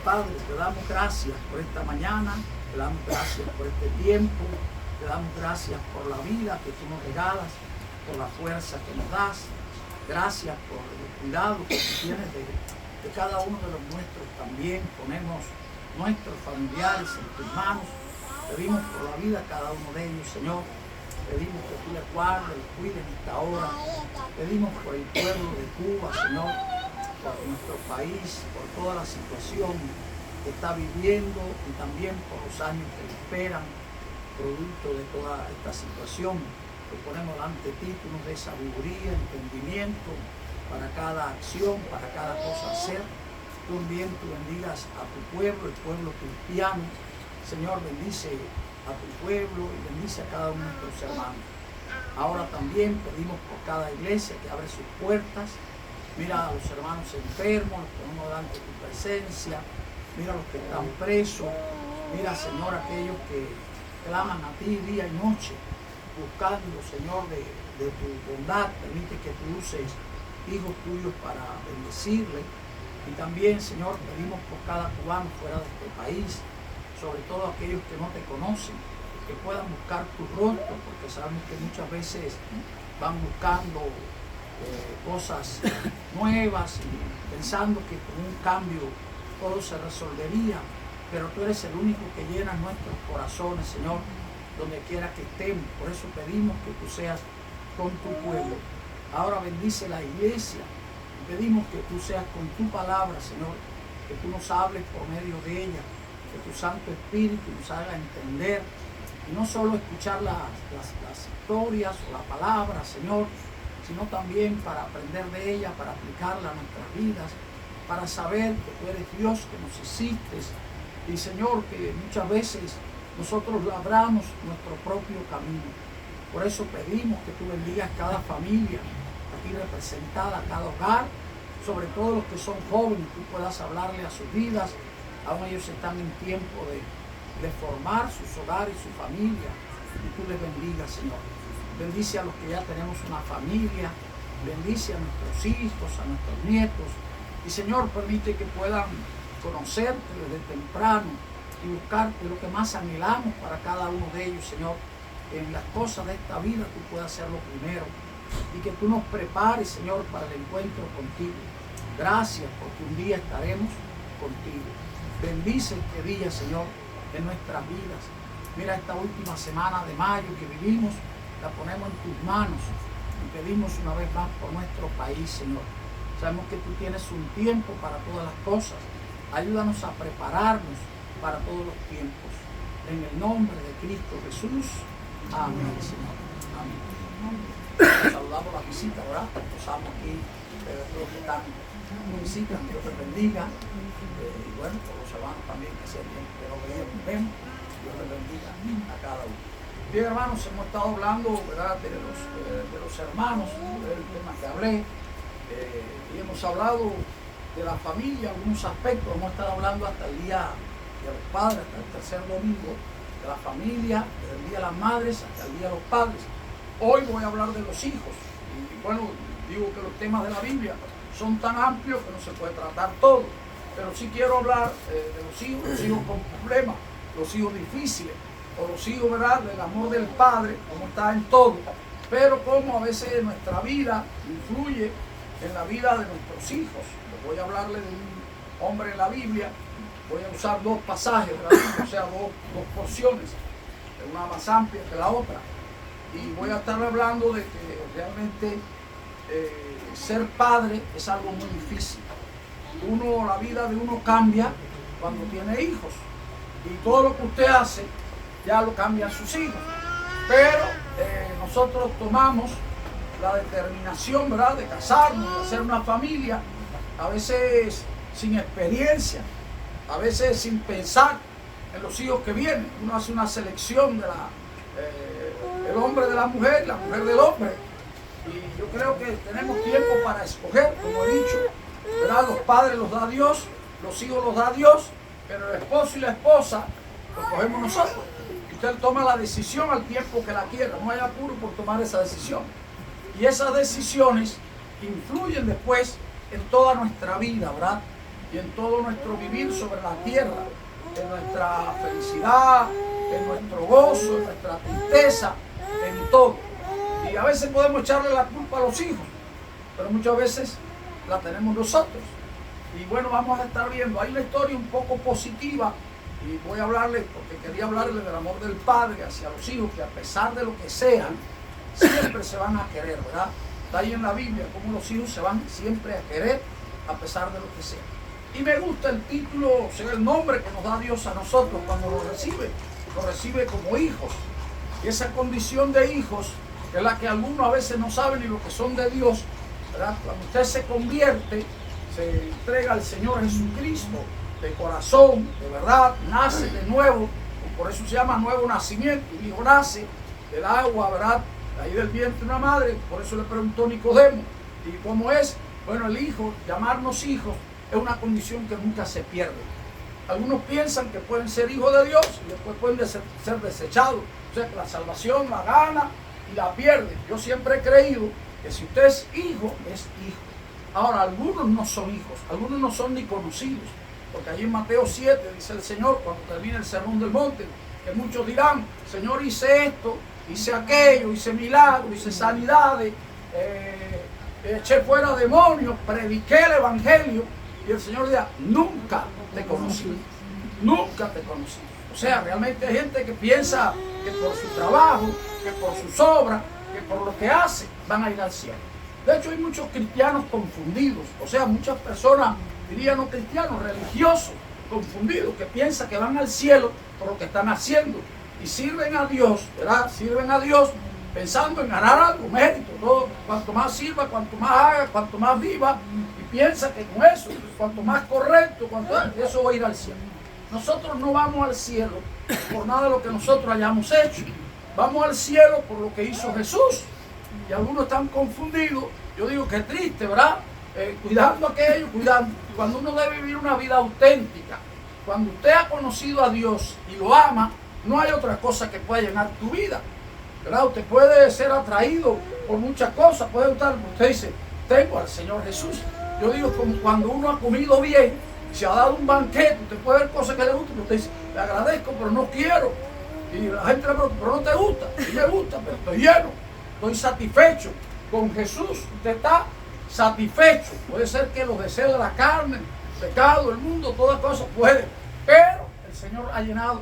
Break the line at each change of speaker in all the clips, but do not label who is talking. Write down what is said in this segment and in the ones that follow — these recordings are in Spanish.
Padre, te damos gracias por esta mañana, te damos gracias por este tiempo, te damos gracias por la vida que tú nos regalas, por la fuerza que nos das. Gracias por el cuidado que tú tienes de cada uno de los nuestros también. Ponemos nuestros familiares en tus manos. Pedimos por la vida de cada uno de ellos, Señor. Pedimos que tú les guardes, les cuides en esta hora. Pedimos por el pueblo de Cuba, Señor, por nuestro país, por toda la situación que está viviendo y también por los años que le esperan, producto de toda esta situación. Te ponemos delante de ti, tú nos des sabiduría, entendimiento para cada acción, para cada cosa hacer. Tú también tú bendigas a tu pueblo, el pueblo cristiano. Señor, bendice a tu pueblo y bendice a cada uno de nuestros hermanos. Ahora también pedimos por cada iglesia que abre sus puertas. Mira a los hermanos enfermos, los ponemos delante de tu presencia. Mira a los que están presos. Mira, Señor, aquellos que claman a ti día y noche, buscando, Señor, de tu bondad. Permite que tú uses hijos tuyos para bendecirle. Y también, Señor, pedimos por cada cubano fuera de este país, sobre todo aquellos que no te conocen, que puedan buscar tu rostro, porque sabemos que muchas veces van buscando cosas nuevas y pensando que con un cambio todo se resolvería, pero tú eres el único que llena nuestros corazones, Señor, donde quiera que estemos. Por eso pedimos que tú seas con tu pueblo. Ahora bendice la iglesia. Pedimos que tú seas con tu palabra, Señor, que tú nos hables por medio de ella, que tu Santo Espíritu nos haga entender y no solo escuchar las historias o la palabra, Señor, sino también para aprender de ella, para aplicarla a nuestras vidas, para saber que tú eres Dios, que nos hiciste, y Señor, que muchas veces nosotros labramos nuestro propio camino. Por eso pedimos que tú bendigas cada familia aquí representada, cada hogar, sobre todo los que son jóvenes, tú puedas hablarle a sus vidas. Aún ellos están en tiempo de formar sus hogares, su familia, y tú les bendigas, Señor. Bendice a los que ya tenemos una familia, bendice a nuestros hijos, a nuestros nietos, y Señor, permite que puedan conocerte desde temprano y buscarte lo que más anhelamos para cada uno de ellos, Señor. Que en las cosas de esta vida tú puedas ser lo primero y que tú nos prepares, Señor, para el encuentro contigo. Gracias porque un día estaremos contigo. Bendice este día, Señor, en nuestras vidas. Mira esta última semana de mayo que vivimos, la ponemos en tus manos y pedimos una vez más por nuestro país, Señor. Sabemos que tú tienes un tiempo para todas las cosas. Ayúdanos a prepararnos para todos los tiempos. En el nombre de Cristo Jesús. Amén, Señor. Amén. Saludamos la visita, ¿verdad? Pasamos aquí, todos los que están en visita, Dios les bendiga. Y bueno, por los hermanos también que nos vemos, Dios les bendiga a cada uno. Bien, hermanos, hemos estado hablando, ¿verdad?, de los hermanos, del tema que hablé, y hemos hablado de la familia, algunos aspectos. Hemos estado hablando hasta el día de los padres, hasta el tercer domingo, de la familia, desde el día de las madres hasta el día de los padres. Hoy voy a hablar de los hijos. Y bueno, digo que los temas de la Biblia son tan amplios que no se puede tratar todo. Pero sí quiero hablar de los hijos con problemas, los hijos difíciles, o los hijos, ¿verdad?, del amor del Padre, como está en todo. Pero como a veces nuestra vida influye en la vida de nuestros hijos. Voy a hablarle de un hombre en la Biblia. Voy a usar dos pasajes, ¿verdad?, o sea, dos porciones, una más amplia que la otra. Y voy a estar hablando de que realmente ser padre es algo muy difícil. La vida de uno cambia cuando tiene hijos. Y todo lo que usted hace, ya lo cambian sus hijos. Pero nosotros tomamos la determinación, ¿verdad?, de casarnos, de hacer una familia, a veces sin experiencia, a veces sin pensar en los hijos que vienen. Uno hace una selección de el hombre de la mujer del hombre. Y yo creo que tenemos tiempo para escoger, como he dicho, ¿verdad? Los padres los da Dios, los hijos los da Dios, pero el esposo y la esposa los cogemos nosotros. Usted toma la decisión al tiempo que la quiera, no hay apuro por tomar esa decisión. Y esas decisiones influyen después en toda nuestra vida, ¿verdad? y en todo nuestro vivir sobre la tierra, en nuestra felicidad, en nuestro gozo, en nuestra tristeza, en todo. Y a veces podemos echarle la culpa a los hijos, pero muchas veces la tenemos nosotros. Y bueno, vamos a estar viendo, hay una historia un poco positiva, y voy a hablarles, porque quería hablarles del amor del padre hacia los hijos, que a pesar de lo que sean, siempre se van a querer, ¿verdad? Está ahí en la Biblia cómo los hijos se van siempre a querer, a pesar de lo que sea. Y me gusta el título, o sea, el nombre que nos da Dios a nosotros cuando lo recibe como hijos. Y esa condición de hijos, que es la que algunos a veces no saben ni lo que son de Dios, ¿verdad? Cuando usted se convierte, se entrega al Señor Jesucristo de corazón, de verdad, nace de nuevo, por eso se llama nuevo nacimiento. El hijo nace del agua, ¿verdad? Ahí del vientre de una madre. Por eso le preguntó Nicodemo, ¿y cómo es? Bueno, el hijo, llamarnos hijos, es una condición que nunca se pierde. Algunos piensan que pueden ser hijos de Dios y después pueden ser desechados. O sea, que la salvación la gana y la pierde. Yo siempre he creído que si usted es hijo, es hijo. Ahora, algunos no son hijos, algunos no son ni conocidos. Porque allí en Mateo 7 dice el Señor, cuando termine el sermón del monte, que muchos dirán, Señor, hice esto, hice aquello, hice milagros, hice sanidades, eché fuera demonios, prediqué el evangelio. Y el Señor dirá, nunca te conocí, nunca te conocí. O sea, realmente hay gente que piensa que por su trabajo, que por sus obras, que por lo que hace, van a ir al cielo. De hecho, hay muchos cristianos confundidos, o sea, muchas personas, dirían no cristianos, religiosos, confundidos, que piensan que van al cielo por lo que están haciendo. Y sirven a Dios, ¿verdad? Sirven a Dios pensando en ganar algo, mérito, todo. Cuanto más sirva, cuanto más haga, cuanto más viva, y piensa que con eso, cuanto más correcto, eso va a ir al cielo. Nosotros no vamos al cielo por nada de lo que nosotros hayamos hecho. Vamos al cielo por lo que hizo Jesús. Y algunos están confundidos. Yo digo que es triste, ¿verdad? Cuidando aquello, cuidando. Cuando uno debe vivir una vida auténtica, cuando usted ha conocido a Dios y lo ama, no hay otra cosa que pueda llenar tu vida, ¿verdad? Usted puede ser atraído por muchas cosas, puede estar, usted dice, tengo al Señor Jesús. Yo digo, como cuando uno ha comido bien, se ha dado un banquete, usted puede ver cosas que le gustan, pero usted dice, le agradezco, pero no quiero. Y la gente le pregunta, pero no te gusta. Sí me gusta, pero estoy lleno, estoy satisfecho. Con Jesús usted está satisfecho. Puede ser que los deseos de la carne, el pecado, el mundo, todas cosas pueden, pero el Señor ha llenado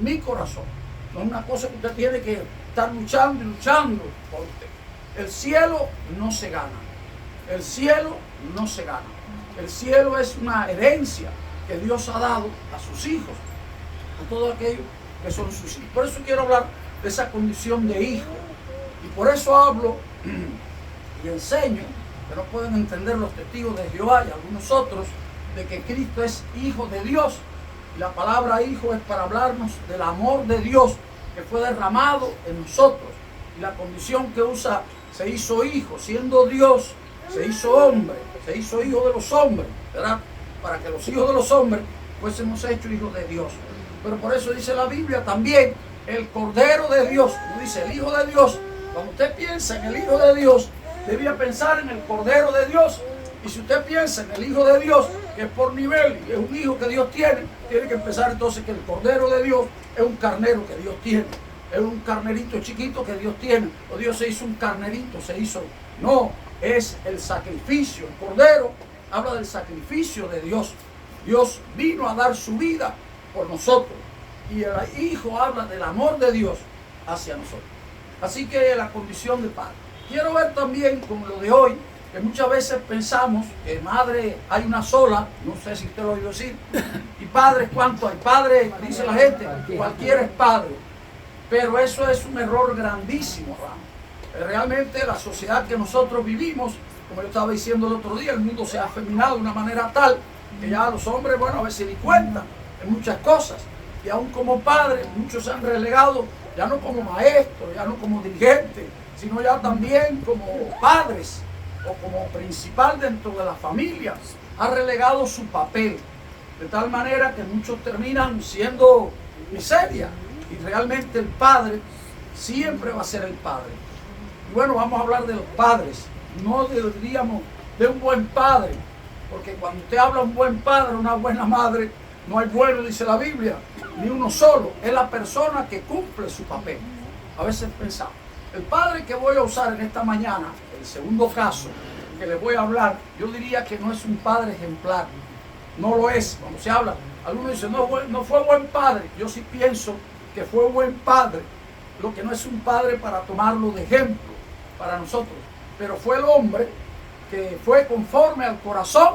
mi corazón. No es una cosa que usted tiene que estar luchando y luchando por usted. El cielo no se gana. El cielo no se gana. El cielo es una herencia que Dios ha dado a sus hijos, a todos aquellos que son sus hijos. Por eso quiero hablar de esa condición de hijo. Y por eso hablo y enseño, que no pueden entender los testigos de Jehová y algunos otros, de que Cristo es hijo de Dios. Y la palabra hijo es para hablarnos del amor de Dios que fue derramado en nosotros. Y la condición que usa, se hizo hijo, siendo Dios, se hizo hombre, se hizo hijo de los hombres, ¿verdad? Para que los hijos de los hombres fuésemos hechos hijos de Dios. Pero por eso dice la Biblia también, el Cordero de Dios, como dice el Hijo de Dios. Cuando usted piensa en el Hijo de Dios, debía pensar en el Cordero de Dios. Y si usted piensa en el Hijo de Dios, que es por nivel y es un hijo que Dios tiene que empezar entonces que el Cordero de Dios es un carnero que Dios tiene. Es un carnerito chiquito que Dios tiene. O Dios se hizo un carnerito, no, es el sacrificio. El Cordero habla del sacrificio de Dios. Dios vino a dar su vida por nosotros. Y el Hijo habla del amor de Dios hacia nosotros. Así que la condición de padre. Quiero ver también, como lo de hoy, que muchas veces pensamos que madre hay una sola, no sé si usted lo ha oído decir, y padres, ¿cuánto hay? Padre, dice la gente, cualquiera es padre. Pero eso es un error grandísimo, hermano. Realmente la sociedad que nosotros vivimos, como yo estaba diciendo el otro día, el mundo se ha afeminado de una manera tal que ya los hombres, bueno, a veces ni cuentan en muchas cosas. Y aún como padres, muchos se han relegado, ya no como maestros, ya no como dirigentes, sino ya también como padres o como principal dentro de la familia. Ha relegado su papel, de tal manera que muchos terminan siendo miseria. Y realmente el padre siempre va a ser el padre. Y bueno, vamos a hablar de los padres. No diríamos de un buen padre, Porque cuando usted habla de un buen padre, una buena madre, no hay bueno, dice la Biblia, ni uno solo. Es la persona que cumple su papel. A veces pensamos, el padre que voy a usar en esta mañana, el segundo caso que les voy a hablar, yo diría que no es un padre ejemplar. No lo es. Cuando se habla, algunos dicen, no fue buen padre. Yo sí pienso que fue buen padre. Lo que no es un padre para tomarlo de ejemplo para nosotros. Pero fue el hombre que fue conforme al corazón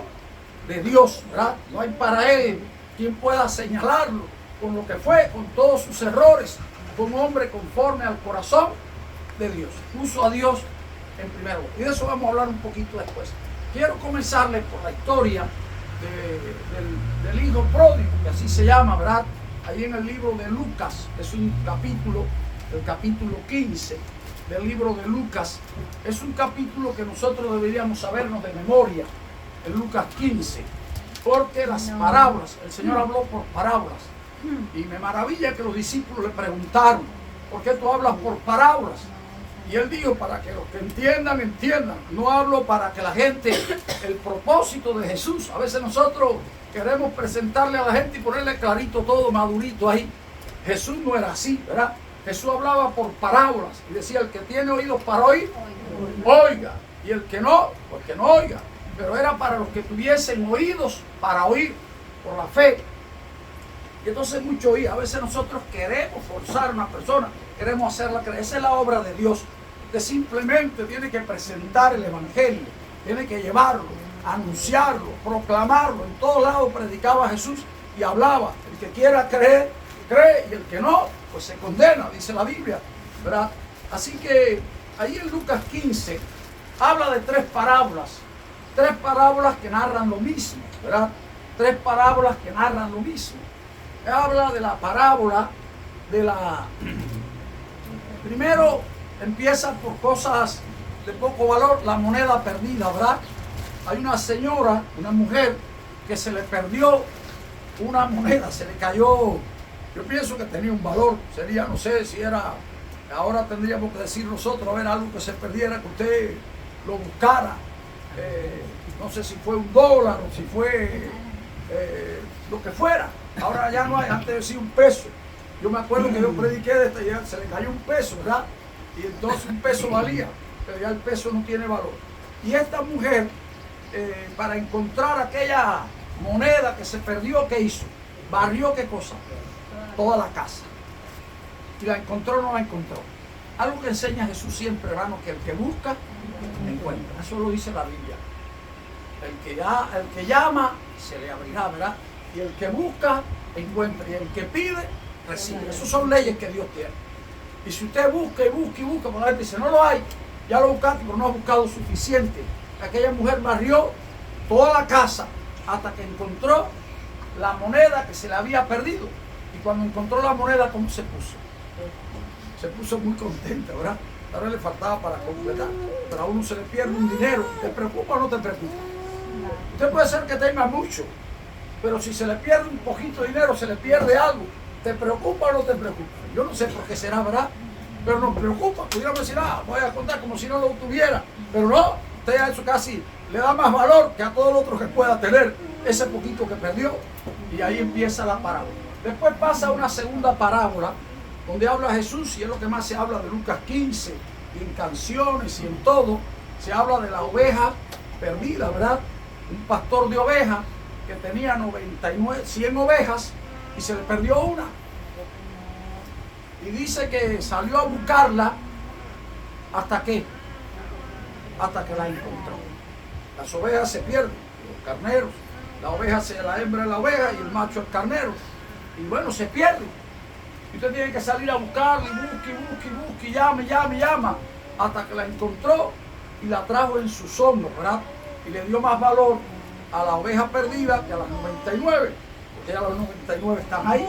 de Dios, ¿verdad? No hay para él quien pueda señalarlo con lo que fue, con todos sus errores. Fue un hombre conforme al corazón de Dios. Puso a Dios en primer lugar. Y de eso vamos a hablar un poquito después. Quiero comenzarles por la historia del hijo pródigo, que así se llama, ¿verdad? Ahí en el libro de Lucas, es un capítulo, el capítulo 15 del libro de Lucas. Es un capítulo que nosotros deberíamos sabernos de memoria, en Lucas 15, porque las parábolas, el Señor habló por parábolas. Y me maravilla que los discípulos le preguntaron, ¿por qué tú hablas por parábolas? Y él dijo, para que los que entiendan, entiendan. No hablo para que la gente, el propósito de Jesús, a veces nosotros queremos presentarle a la gente y ponerle clarito todo, madurito ahí. Jesús no era así, ¿verdad? Jesús hablaba por parábolas y decía, el que tiene oídos para oír, oiga. Y el que no, pues que no oiga. Pero era para los que tuviesen oídos para oír, por la fe. Y entonces mucho oír. A veces nosotros queremos forzar a una persona, queremos hacerla creer. Esa es la obra de Dios, que simplemente tiene que presentar el Evangelio, tiene que llevarlo, anunciarlo, proclamarlo. En todos lados predicaba Jesús y hablaba. El que quiera creer, cree, y el que no, pues se condena, dice la Biblia, ¿verdad? Así que ahí en Lucas 15 habla de tres parábolas que narran lo mismo, ¿verdad? Tres parábolas que narran lo mismo. Habla de la parábola de la... Primero empieza por cosas de poco valor, la moneda perdida, ¿verdad? Hay una señora, una mujer, que se le perdió una moneda, se le cayó. Yo pienso que tenía un valor, sería, no sé si era, ahora tendríamos que decir nosotros, a ver, algo que se perdiera, que usted lo buscara. No sé si fue $1 o si fue lo que fuera. Ahora ya no hay, antes decía $1. Yo me acuerdo que yo prediqué de esto y se le cayó $1, ¿verdad? Y entonces $1 valía, pero ya el peso no tiene valor. Y esta mujer, para encontrar aquella moneda que se perdió, ¿qué hizo? Barrió, ¿qué cosa? Toda la casa. Y la encontró o no la encontró. Algo que enseña Jesús siempre, hermano, que el que busca, encuentra. Eso lo dice la Biblia. El que llama, se le abrirá, ¿verdad? Y el que busca, encuentra. Y el que pide, recibe. Esas son leyes que Dios tiene. Y si usted busca y busca y busca, por la gente dice, no lo hay, ya lo buscaste, pero no has buscado suficiente. Aquella mujer barrió toda la casa hasta que encontró la moneda que se le había perdido. Y cuando encontró la moneda, ¿cómo se puso? Se puso muy contenta, ¿verdad? Ahora le faltaba para completar. Pero a uno se le pierde un dinero. ¿Te preocupa o no te preocupa? Usted puede ser que tenga mucho, pero si se le pierde un poquito de dinero, se le pierde algo. ¿Te preocupa o no te preocupa? Yo no sé por qué será, ¿verdad? Pero nos preocupa. Pudiéramos decir, voy a contar como si no lo tuviera. Pero no, usted a eso casi le da más valor que a todo lo otro que pueda tener ese poquito que perdió. Y ahí empieza la parábola. Después pasa una segunda parábola donde habla Jesús, y es lo que más se habla de Lucas 15, y en canciones y en todo, se habla de la oveja perdida, ¿verdad? Un pastor de ovejas que tenía 100 ovejas y se le perdió una. Y dice que salió a buscarla hasta que la encontró. Las ovejas se pierden, los carneros. La hembra es la oveja y el macho el carnero. Y bueno, se pierden. Y usted tiene que salir a buscarla y busque, llama, hasta que la encontró y la trajo en sus hombros, ¿verdad? Y le dio más valor a la oveja perdida que a las 99, porque ya las 99 están ahí.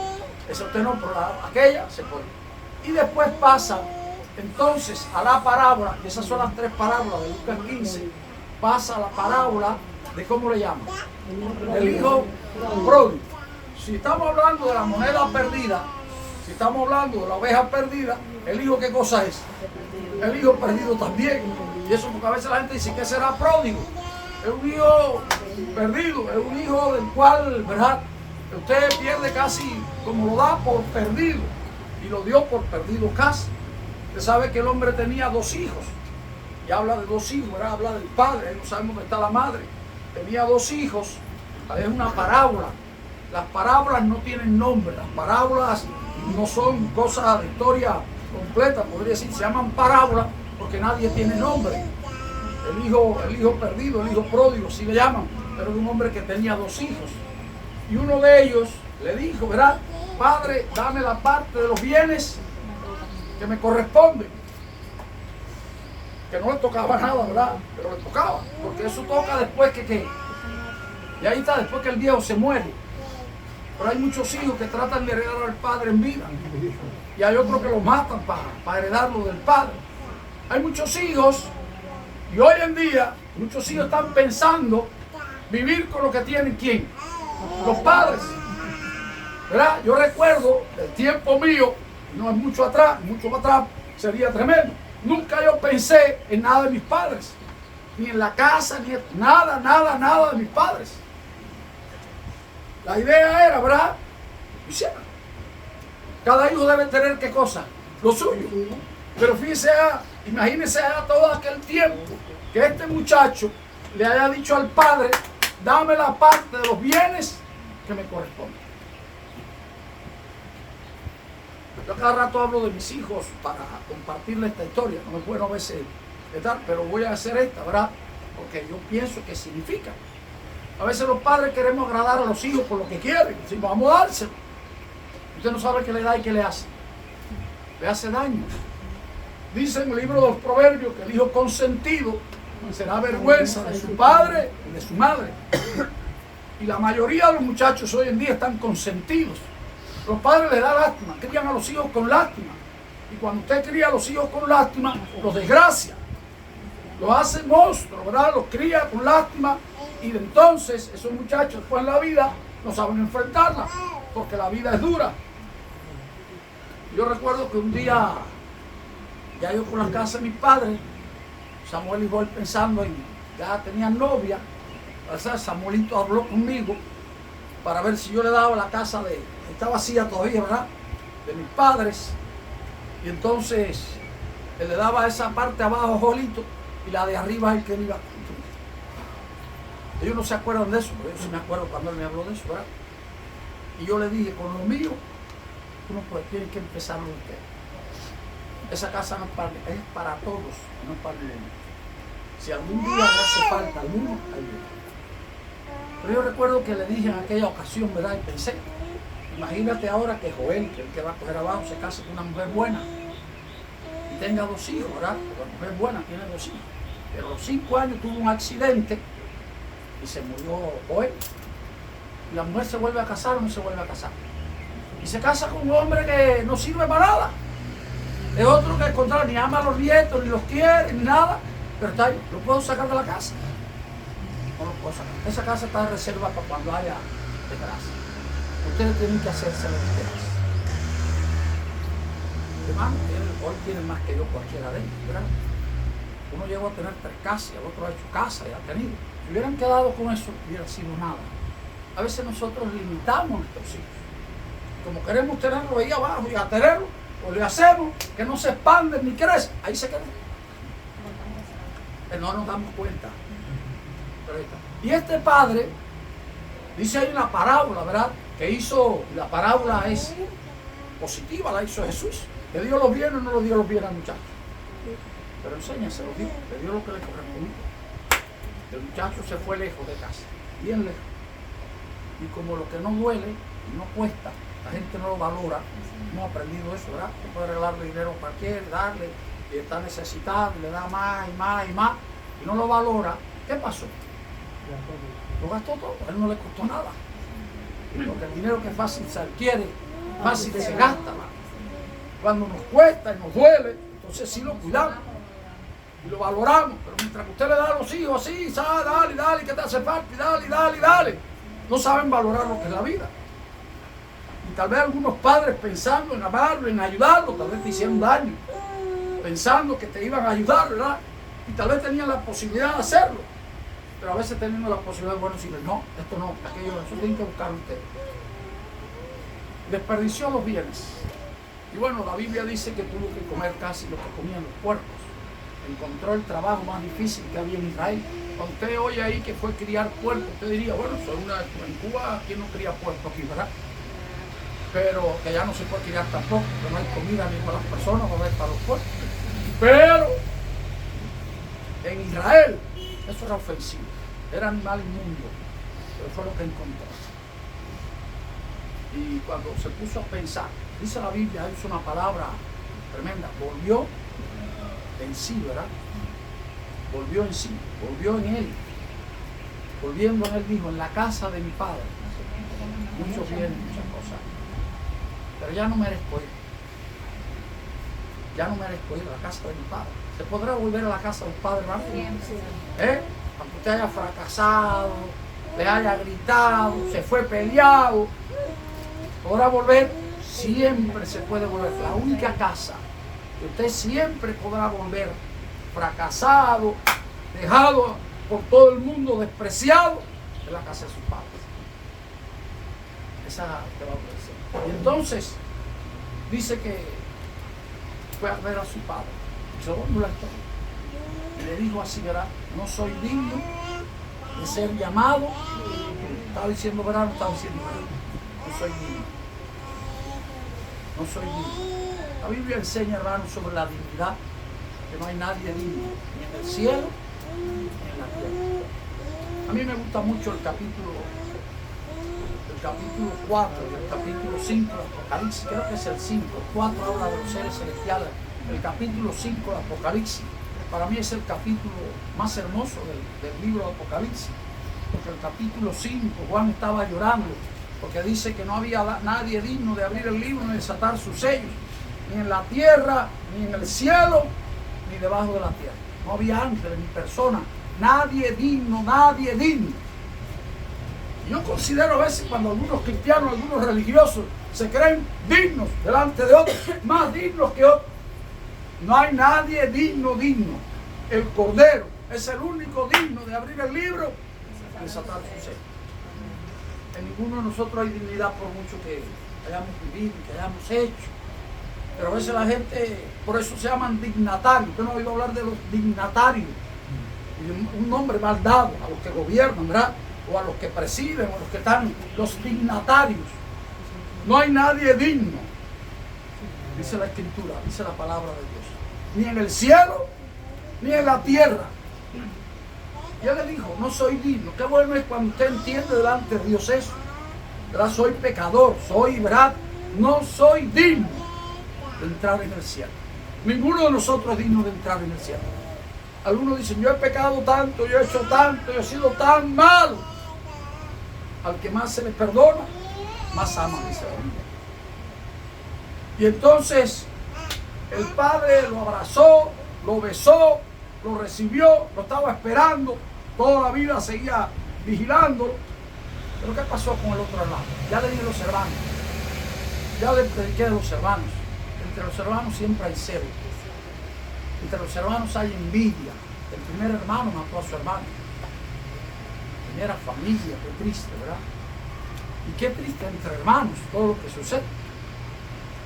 Esa usted no, pero aquella se pone. Y después pasa entonces a la parábola, y esas son las tres parábolas de Lucas 15, pasa a la parábola de, ¿cómo le llaman? El hijo pródigo. Si estamos hablando de la moneda perdida, si estamos hablando de la oveja perdida, ¿el hijo qué cosa es? El hijo perdido también. Y eso porque a veces la gente dice, ¿qué será pródigo? Es un hijo perdido es un hijo del cual, ¿verdad?, usted pierde casi como lo da por perdido, y lo dio por perdido casi. Usted sabe que el hombre tenía 2 hijos, y habla de 2 hijos, ¿verdad?, habla del padre, no sabemos dónde está la madre. Tenía 2 hijos, es una parábola. Las parábolas no tienen nombre, las parábolas no son cosas de historia completa, podría decir, se llaman parábolas porque nadie tiene nombre. El hijo perdido, el hijo pródigo, así le llaman, pero era un hombre que tenía 2 hijos. Y uno de ellos le dijo, ¿verdad?, padre, dame la parte de los bienes que me corresponden. Que no le tocaba nada, ¿verdad?, pero le tocaba, porque eso toca después que y ahí está, después que el viejo se muere. Pero hay muchos hijos que tratan de heredar al padre en vida, y hay otros que lo matan para heredarlo del padre. Hay muchos hijos, y hoy en día muchos hijos están pensando vivir con lo que tienen, ¿quién?, los padres, ¿verdad? Yo recuerdo el tiempo mío, no es mucho atrás sería tremendo. Nunca yo pensé en nada de mis padres, ni en la casa, ni en nada de mis padres. La idea era, ¿verdad?, cada hijo debe tener, ¿qué cosa?, lo suyo. Pero fíjese, imagínese todo aquel tiempo que este muchacho le haya dicho al padre, dame la parte de los bienes que me corresponden. Yo cada rato hablo de mis hijos para compartirle esta historia, no me puedo a veces estar, pero voy a hacer esta, ¿verdad?, porque yo pienso que significa. A veces los padres queremos agradar a los hijos por lo que quieren, si vamos a dárselo. Usted no sabe qué le da y qué le hace. Le hace daño. Dice en el libro de los Proverbios que el hijo consentido será vergüenza de su padre y de su madre. Y la mayoría de los muchachos hoy en día están consentidos. Los padres les da lástima, crían a los hijos con lástima. Y cuando usted cría a los hijos con lástima, los desgracia. Los hace monstruos, ¿verdad? Los cría con lástima. Y entonces esos muchachos después en la vida no saben enfrentarla, porque la vida es dura. Yo recuerdo que un día, ya yo con la casa de mis padres, Samuel y Joel pensando en, ya tenían novia, o sea, Samuelito habló conmigo para ver si yo le daba la casa está vacía todavía, ¿verdad?, de mis padres. Y entonces él le daba esa parte abajo a Joelito y la de arriba es el que él iba a construir. Ellos no se acuerdan de eso, pero yo sí me acuerdo cuando él me habló de eso, ¿verdad? Y yo le dije, con lo mío, uno tiene que empezar lo que esa casa no es para todos, no es para el mundo. Si algún día le hace falta al mundo, hay mundo. Pero yo recuerdo que le dije en aquella ocasión, ¿verdad?, y pensé, imagínate ahora que Joel, que el que va a coger abajo, se case con una mujer buena y tenga 2 hijos, ¿verdad? Porque la mujer buena tiene 2 hijos. Pero a los 5 años tuvo un accidente y se murió Joel. Y la mujer se vuelve a casar o no se vuelve a casar. Y se casa con un hombre que no sirve para nada. Es otro que al contrario, ni ama a los nietos, ni los quiere, ni nada. Pero está ahí, lo puedo sacar de la casa. No lo puedo sacar. Esa casa está de reserva para cuando haya desgracia. Ustedes tienen que hacerse lo que quieran. Hermano, hoy tienen más que yo cualquiera de ellos, ¿verdad? Uno llegó a tener 3 casas, el otro ha hecho casa y ha tenido. Si hubieran quedado con eso, hubiera sido nada. A veces nosotros limitamos a nuestros hijos. Como queremos tenerlo ahí abajo y a tenerlo, o le hacemos que no se expanden ni crecen, ahí se quedan. No nos damos cuenta. Y este padre, dice ahí una parábola, ¿verdad?, que hizo, la parábola es positiva, la hizo Jesús. ¿Le dio los bienes o no le dio los bienes al muchacho? Pero enséñase, lo dijo, le dio lo que le correspondía. El muchacho se fue lejos de casa, bien lejos. Y como lo que no duele y no cuesta, la gente no lo valora. Hemos aprendido eso, ¿verdad? Que puede regalarle dinero a cualquiera, darle, y está necesitado, y le da más y más y más, y no lo valora. ¿Qué pasó? Lo gastó todo, a él no le costó nada. Porque el dinero que fácil se adquiere, fácil se gasta. Cuando nos cuesta y nos duele, entonces sí lo cuidamos y lo valoramos. Pero mientras que usted le da a los hijos así, dale, dale, que te hace falta, y dale, no saben valorar lo que es la vida. Y tal vez algunos padres pensando en amarlo, en ayudarlo, tal vez te hicieron daño, pensando que te iban a ayudar, ¿verdad? Y tal vez tenían la posibilidad de hacerlo. Pero a veces tenemos la posibilidad de, bueno, decirle, no, esto no, aquello, eso tienen que buscar ustedes. Desperdició los bienes. Y bueno, la Biblia dice que tuvo que comer casi lo que comían los puercos. Encontró el trabajo más difícil que había en Israel. Cuando usted oye ahí que fue criar puercos, usted diría, bueno, en Cuba, ¿quién no cría puercos aquí, verdad? Pero que ya no se puede criar tampoco, porque no hay comida ni para las personas, no hay para los puercos. Pero en Israel, eso era ofensivo, era animal inmundo, pero fue lo que encontró. Y cuando se puso a pensar, dice la Biblia, hizo una palabra tremenda, volvió en sí, ¿verdad? Volvió en sí, volvió en él. Volviendo en él dijo, en la casa de mi padre, muchos bienes, muchas cosas. Pero ya no merezco ir. Ya no merezco ir a la casa de mi padre. ¿Se podrá volver a la casa del padre, hermano? Aunque usted haya fracasado, le haya gritado, se fue peleado, podrá volver, siempre se puede volver. La única casa que usted siempre podrá volver, fracasado, dejado por todo el mundo, despreciado, es la casa de sus padres. Esa te va a ofrecer. Y entonces dice que fue a ver a su padre. Y se volvió la historia. Y le dijo así, ¿verdad? No soy digno de ser llamado. Estaba diciendo, ¿verdad? No estaba diciendo, ¿verdad? No soy digno. No soy digno. La Biblia enseña, hermanos, sobre la dignidad, que no hay nadie digno, ni en el cielo, ni en la tierra. A mí me gusta mucho el capítulo 4 y el capítulo 5 de Apocalipsis, creo que es el 5, el 4 habla de los seres celestiales, el capítulo 5 de Apocalipsis, para mí es el capítulo más hermoso del libro de Apocalipsis, porque el capítulo 5, Juan estaba llorando, porque dice que no había nadie digno de abrir el libro ni desatar sus sellos, ni en la tierra, ni en el cielo, ni debajo de la tierra. No había ángeles ni personas, nadie digno, nadie digno. Yo considero a veces cuando algunos cristianos, algunos religiosos se creen dignos delante de otros, más dignos que otros. No hay nadie digno. El Cordero es el único digno de abrir el libro y desatar su sello. En ninguno de nosotros hay dignidad por mucho que hayamos vivido, que hayamos hecho. Pero a veces la gente, por eso se llaman dignatarios. Usted no ha oído hablar de los dignatarios. Un nombre mal dado a los que gobiernan, ¿verdad? O a los que presiden, o a los que están, los dignatarios. No hay nadie digno, dice la Escritura, dice la palabra de Dios. Ni en el cielo, ni en la tierra. Y él le dijo, no soy digno. Qué bueno es cuando usted entiende delante de Dios eso. ¿Verdad? Soy pecador, soy, ¿verdad? No soy digno de entrar en el cielo. Ninguno de nosotros es digno de entrar en el cielo. Algunos dicen, yo he pecado tanto, yo he hecho tanto, yo he sido tan malo. Al que más se le perdona, más ama, dice la Biblia. Y entonces el padre lo abrazó, lo besó, lo recibió, lo estaba esperando, toda la vida seguía vigilándolo. Pero ¿qué pasó con el otro lado? Ya le dije a los hermanos, ya le prediqué a los hermanos. Entre los hermanos siempre hay celo. Entre los hermanos hay envidia. El primer hermano mató a su hermano. Primera familia, qué triste, ¿verdad? Y qué triste entre hermanos todo lo que sucede.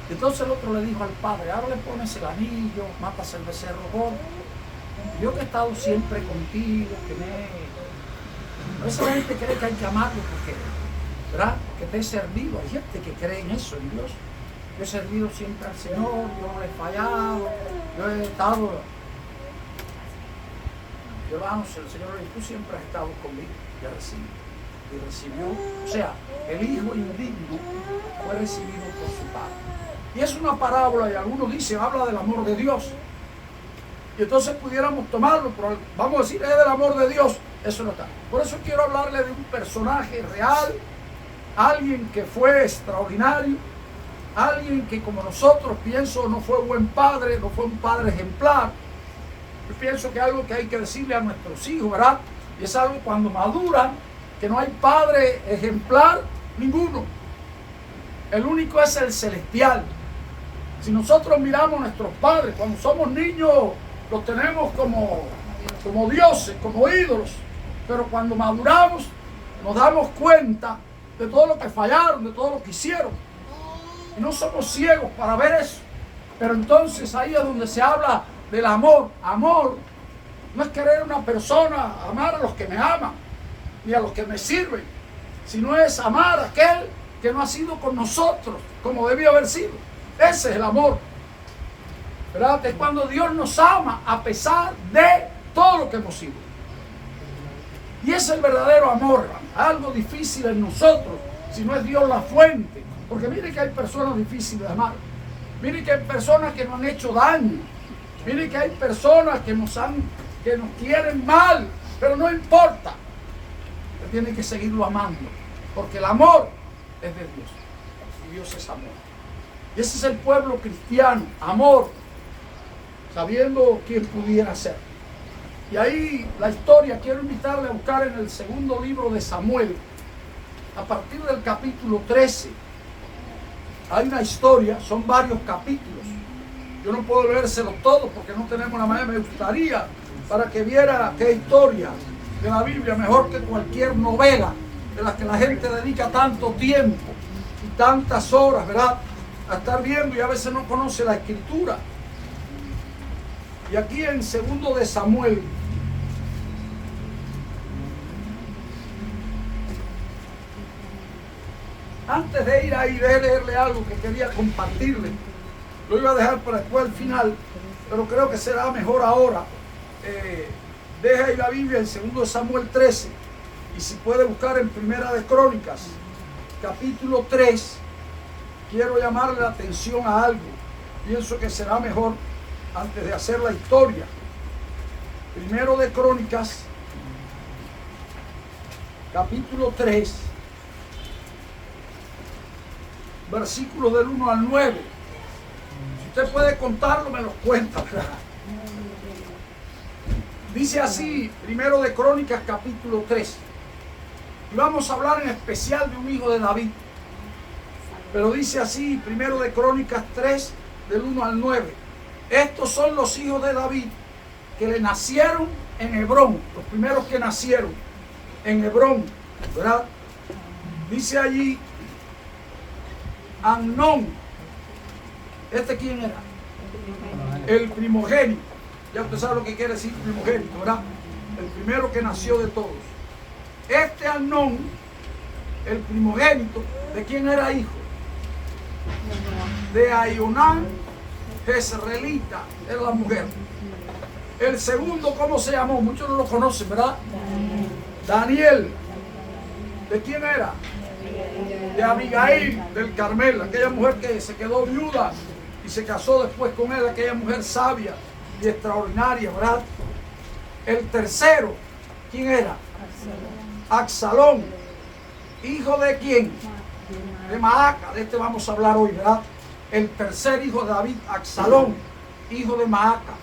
Entonces el otro le dijo al padre, ahora le pones el anillo, matas el becerro gordo. Yo que he estado siempre contigo, que a veces la gente cree que hay que amarlo porque, ¿verdad? Porque te he servido. Hay gente que cree en eso, en Dios. Yo he servido siempre al Señor, yo no le he fallado, yo he estado. Y hermanos, el Señor le dijo, tú siempre has estado conmigo, ya recibió. Y recibió, o sea, el hijo indigno fue recibido por su padre. Y es una parábola, y algunos dicen, habla del amor de Dios. Y entonces pudiéramos tomarlo, pero vamos a decir, es del amor de Dios, eso no está. Por eso quiero hablarle de un personaje real, alguien que fue extraordinario, alguien que como nosotros pienso no fue buen padre, no fue un padre ejemplar. Yo pienso que es algo que hay que decirle a nuestros hijos, ¿verdad? Y es algo cuando maduran, que no hay padre ejemplar ninguno. El único es el celestial. Si nosotros miramos a nuestros padres, cuando somos niños, los tenemos como dioses, como ídolos. Pero cuando maduramos, nos damos cuenta de todo lo que fallaron, de todo lo que hicieron. Y no somos ciegos para ver eso. Pero entonces ahí es donde se habla del amor. Amor no es querer a una persona, amar a los que me aman, ni a los que me sirven, sino es amar a aquel que no ha sido con nosotros como debió haber sido. Ese es el amor, ¿verdad? Es cuando Dios nos ama a pesar de todo lo que hemos sido. Y ese es el verdadero amor, hermano. Algo difícil en nosotros, si no es Dios la fuente. Porque mire que hay personas difíciles de amar. Mire que hay personas que nos han hecho daño. Mire que hay personas que nos quieren mal. Pero no importa. Usted tiene que seguirlo amando. Porque el amor es de Dios. Y Dios es amor. Y ese es el pueblo cristiano. Amor. Sabiendo quién pudiera ser. Y ahí la historia, quiero invitarle a buscar en el segundo libro de Samuel, a partir del capítulo 13, hay una historia, son varios capítulos. Yo no puedo leérselos todos porque no tenemos la manera, me gustaría para que viera qué historia de la Biblia, mejor que cualquier novela de la que la gente dedica tanto tiempo y tantas horas, ¿verdad?, a estar viendo y a veces no conoce la escritura. Y aquí en segundo de Samuel, antes de ir ahí, de leerle algo que quería compartirle. Lo iba a dejar para después al final, pero creo que será mejor ahora. Deja ahí la Biblia en 2 Samuel 13, y si puede buscar en Primera de Crónicas, capítulo 3, quiero llamarle la atención a algo. Pienso que será mejor antes de hacer la historia. Primero de Crónicas, capítulo 3, versículos del 1 al 9. Si usted puede contarlo, me lo cuenta, ¿verdad? Dice así, primero de Crónicas, capítulo 3. Y vamos a hablar en especial de un hijo de David. Pero dice así, primero de Crónicas 3, del 1 al 9. Estos son los hijos de David que le nacieron en Hebrón, los primeros que nacieron en Hebrón, ¿verdad? Dice allí, Amnón. ¿Este quién era? El primogénito. Ya usted sabe lo que quiere decir primogénito, ¿verdad? El primero que nació de todos. Este Amnón, el primogénito, ¿de quién era hijo? De Ahinoam Jezreelita, era la mujer. El segundo, ¿cómo se llamó? Muchos no lo conocen, ¿verdad? Daniel. ¿De quién era? De Abigail del Carmel, aquella mujer que se quedó viuda y se casó después con él, aquella mujer sabia y extraordinaria, ¿verdad? El tercero, ¿quién era? Absalón. ¿Hijo de quién? De Maaca. De este vamos a hablar hoy, ¿verdad? El tercer hijo de David, Absalón, hijo de Maaca,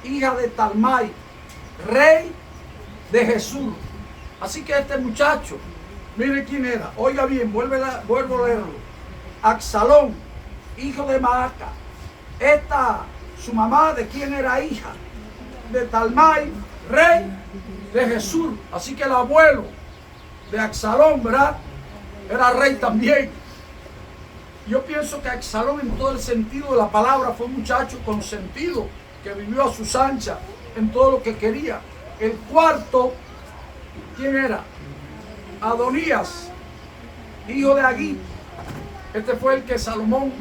hija de Talmai, rey de Jesús. Así que este muchacho, mire quién era. Oiga bien, vuelvo a leerlo. Absalón, hijo de Maaca. Esta, su mamá, ¿de quién era hija? De Talmai, rey de Jesús. Así que el abuelo de Absalón, ¿verdad?, era rey también. Yo pienso que Absalón, en todo el sentido de la palabra, fue un muchacho con sentido, que vivió a sus anchas en todo lo que quería. El cuarto, ¿quién era? Adonías, hijo de Agit. Este fue el que Salomón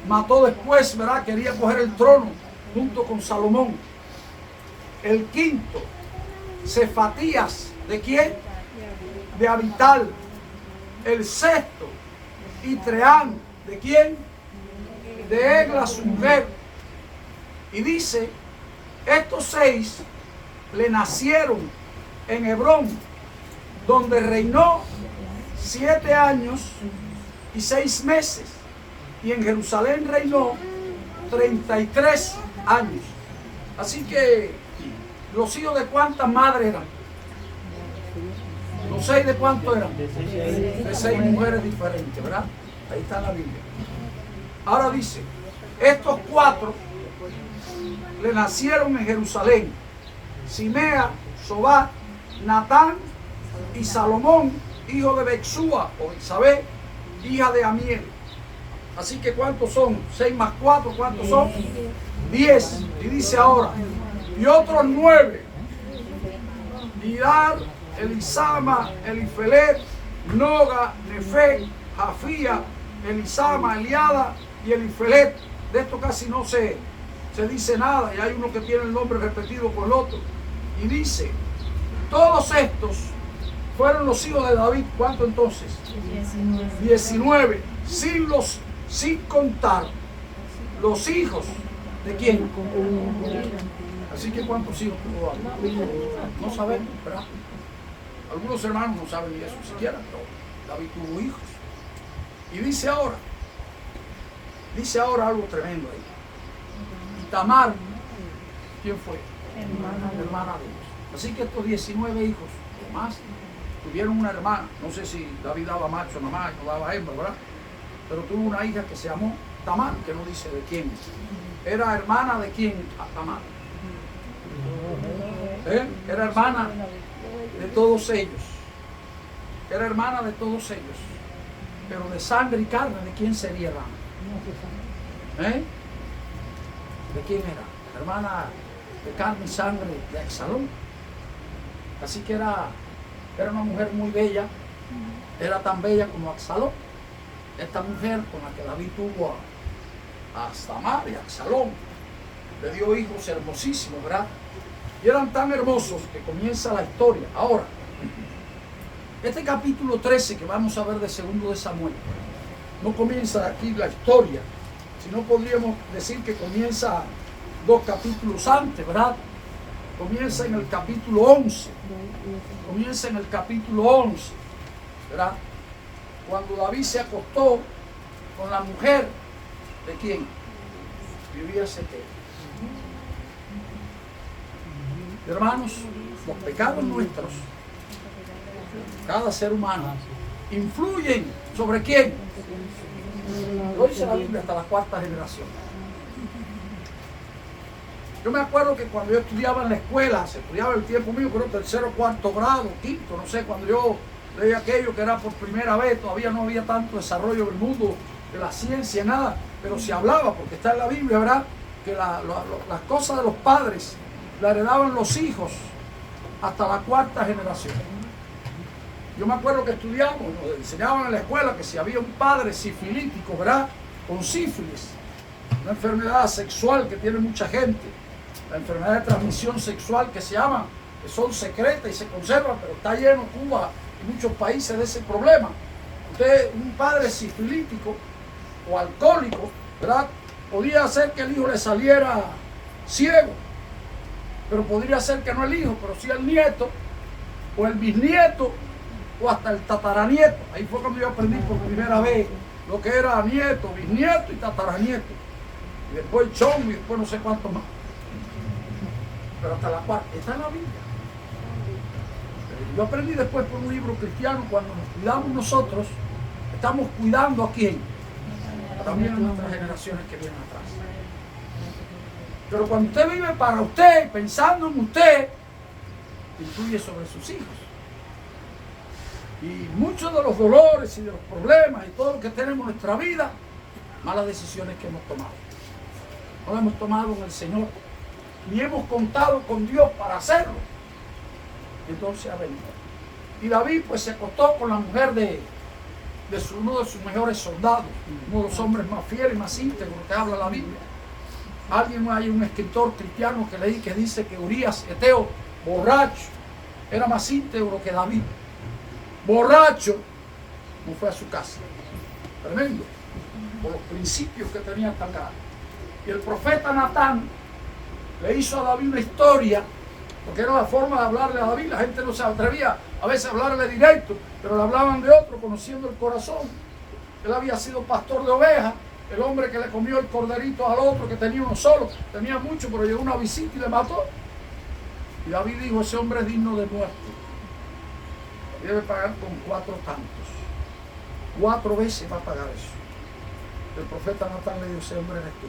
mató después, ¿verdad? Quería coger el trono junto con Salomón. El quinto, Cefatías, ¿de quién? De Abital. El sexto, Itreán, ¿de quién? De Egla, su mujer. Y dice, estos 6 le nacieron en Hebrón, donde reinó 7 años y 6 meses. Y en Jerusalén reinó 33 años. Así que, ¿los hijos de cuántas madres eran? ¿Los 6 de cuánto eran? De 6 mujeres diferentes, ¿verdad? Ahí está en la Biblia. Ahora dice, estos 4 le nacieron en Jerusalén: Simea, Sobat, Natán y Salomón, hijo de Bexúa o Isabel, hija de Amiel. Así que ¿cuántos son? 6 más 4, ¿cuántos son? 10. Y dice ahora, y otros 9, Idar, Elisama, Elifelet, Noga, Nefeg, Jafía, Elisama, Eliada y Elifelet. De esto casi no se dice nada, y hay uno que tiene el nombre repetido por el otro. Y dice, todos estos fueron los hijos de David. ¿Cuánto entonces? 19. Sin contar los hijos de quién. Así que ¿cuántos hijos tuvo David? No sabemos, ¿verdad? Algunos hermanos no saben ni eso siquiera, pero David tuvo hijos. Y dice ahora algo tremendo ahí. Y Tamar, ¿quién fue? Hermana de ellos. Así que estos 19 hijos o más tuvieron una hermana. No sé si David daba macho nada más, no daba hembra, ¿verdad? Pero tuvo una hija que se llamó Tamar, que no dice de quién. ¿Era hermana de quién Tamar? Era hermana de todos ellos. Era hermana de todos ellos. Pero de sangre y carne, ¿de quién sería hermana? ¿De quién era? Hermana de carne y sangre de Absalón. Así que era una mujer muy bella. Era tan bella como Absalón. Esta mujer con la que David tuvo a Tamar y a Absalón, le dio hijos hermosísimos, ¿verdad? Y eran tan hermosos que comienza la historia. Ahora, este capítulo 13 que vamos a ver de 2 de Samuel, no comienza aquí la historia, sino podríamos decir que comienza 2 capítulos antes, ¿verdad? Comienza en el capítulo 11. Comienza en el capítulo 11, ¿verdad? Cuando David se acostó con la mujer de quién vivía Setel. Hermanos, los pecados nuestros, cada ser humano, influyen sobre quién. Lo dice la Biblia hasta la 4ª generación. Yo me acuerdo que cuando yo estudiaba en la escuela, se estudiaba el tiempo mío, creo 3º, 4º grado, 5º, no sé, cuando yo leí aquello que era por primera vez, todavía no había tanto desarrollo del mundo de la ciencia, nada, pero se hablaba, porque está en la Biblia, ¿verdad? Que las cosas de los padres la heredaban los hijos hasta la 4ª generación. Yo me acuerdo que estudiamos, nos enseñaban en la escuela que si había un padre sifilítico, ¿verdad? Con sífilis, una enfermedad sexual que tiene mucha gente, la enfermedad de transmisión sexual que se llama, que son secretas y se conservan, pero está lleno Cuba y muchos países de ese problema. Usted, un padre sifilítico o alcohólico, ¿verdad? Podía hacer que el hijo le saliera ciego, pero podría ser que no el hijo, pero sí el nieto, o el bisnieto, o hasta el tataranieto. Ahí fue cuando yo aprendí por primera vez lo que era nieto, bisnieto y tataranieto. Y después el chon y después no sé cuánto más. Pero hasta la 4ª, está en la Biblia. Yo aprendí después por un libro cristiano, cuando nos cuidamos nosotros, estamos cuidando a quién. También a nuestras generaciones que vienen atrás. Pero cuando usted vive para usted, pensando en usted, influye sobre sus hijos. Y muchos de los dolores y de los problemas y todo lo que tenemos en nuestra vida, malas decisiones que hemos tomado. No hemos tomado en el Señor, ni hemos contado con Dios para hacerlo. Entonces ha venido. Y David pues se acostó con la mujer de uno de sus mejores soldados, uno de los hombres más fieles y más íntegros que habla la Biblia. Hay un escritor cristiano que leí que dice que Urías Eteo, borracho, era más íntegro que David. Borracho, no fue a su casa. Tremendo, por los principios que tenía tan grandes. Y el profeta Natán le hizo a David una historia, porque era la forma de hablarle a David. La gente no se atrevía a veces a hablarle directo, pero le hablaban de otro, conociendo el corazón. Él había sido pastor de ovejas, el hombre que le comió el corderito al otro, que tenía uno solo, tenía mucho, pero llegó una visita y le mató. Y David dijo, ese hombre es digno de muerte. Debe pagar con 4 tantos. 4 veces va a pagar eso. El profeta Natán le dijo, ese hombre eres tú.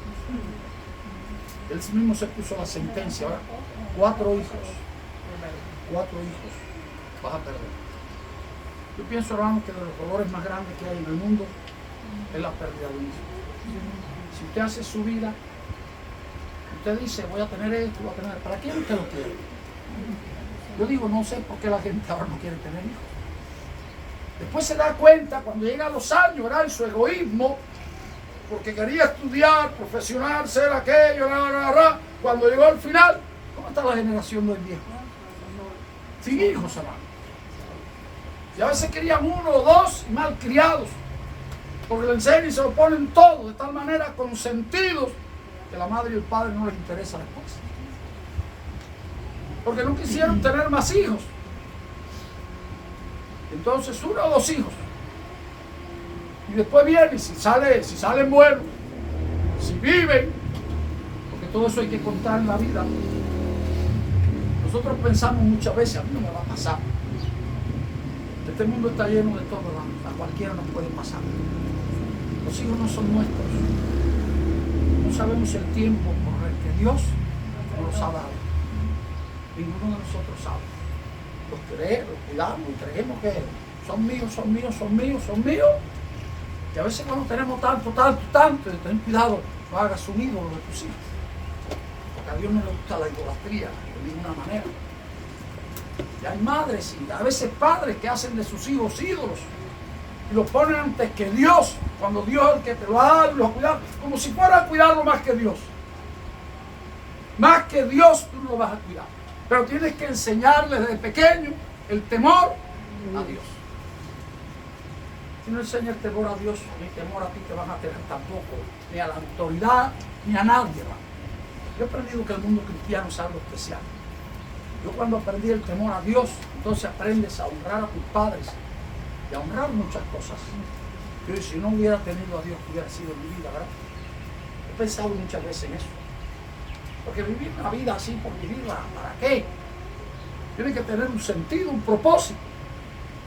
Él mismo se puso la sentencia, ¿verdad? 4 hijos. 4 hijos. vas a perder. Yo pienso, hermano, que de los dolores más grandes que hay en el mundo es la pérdida de un hijo. Si usted hace su vida, usted dice, voy a tener esto, voy a tener... ¿Para quién usted lo quiere? Yo digo, no sé por qué la gente ahora no quiere tener hijos. Después se da cuenta, cuando llega a los años, ¿verdad?, en su egoísmo, porque quería estudiar, profesional, ser aquello, cuando llegó al final, ¿cómo está la generación de hoy día? Sin hijos, hermano. Y a veces querían uno o dos y mal criados, porque le enseñan y se lo ponen todo, de tal manera consentidos, que la madre y el padre no les interesa después. Porque no quisieron tener más hijos. Entonces, uno o dos hijos. Y después viene, si salen buenos, si viven, porque todo eso hay que contar en la vida. Nosotros pensamos muchas veces, a mí no me va a pasar. Este mundo está lleno de todo, a cualquiera nos puede pasar. Los hijos no son nuestros. No sabemos el tiempo por el que Dios nos ha dado. Ninguno de nosotros sabe. Los queremos, los cuidamos y creemos que son míos, son míos, son míos, son míos. Y a veces cuando tenemos tanto, ten cuidado, no hagas un ídolo de tus hijos. Porque a Dios no le gusta la idolatría de ninguna manera. Y hay madres y a veces padres que hacen de sus hijos ídolos y los ponen antes que Dios, cuando Dios es el que te lo ha dado y los ha cuidado, como si fuera a cuidarlo más que Dios. Más que Dios tú no lo vas a cuidar. Pero tienes que enseñarles desde pequeño el temor a Dios. Si no enseñas el temor a Dios, ni temor a ti te van a tener tampoco, ni a la autoridad, ni a nadie, hermano. Yo he aprendido que el mundo cristiano es algo especial. Yo cuando aprendí el temor a Dios, entonces aprendes a honrar a tus padres y a honrar muchas cosas. Yo, si no hubiera tenido a Dios, hubiera sido mi vida, ¿verdad? He pensado muchas veces en eso. Porque vivir una vida así por vivirla, ¿para qué? Tiene que tener un sentido, un propósito.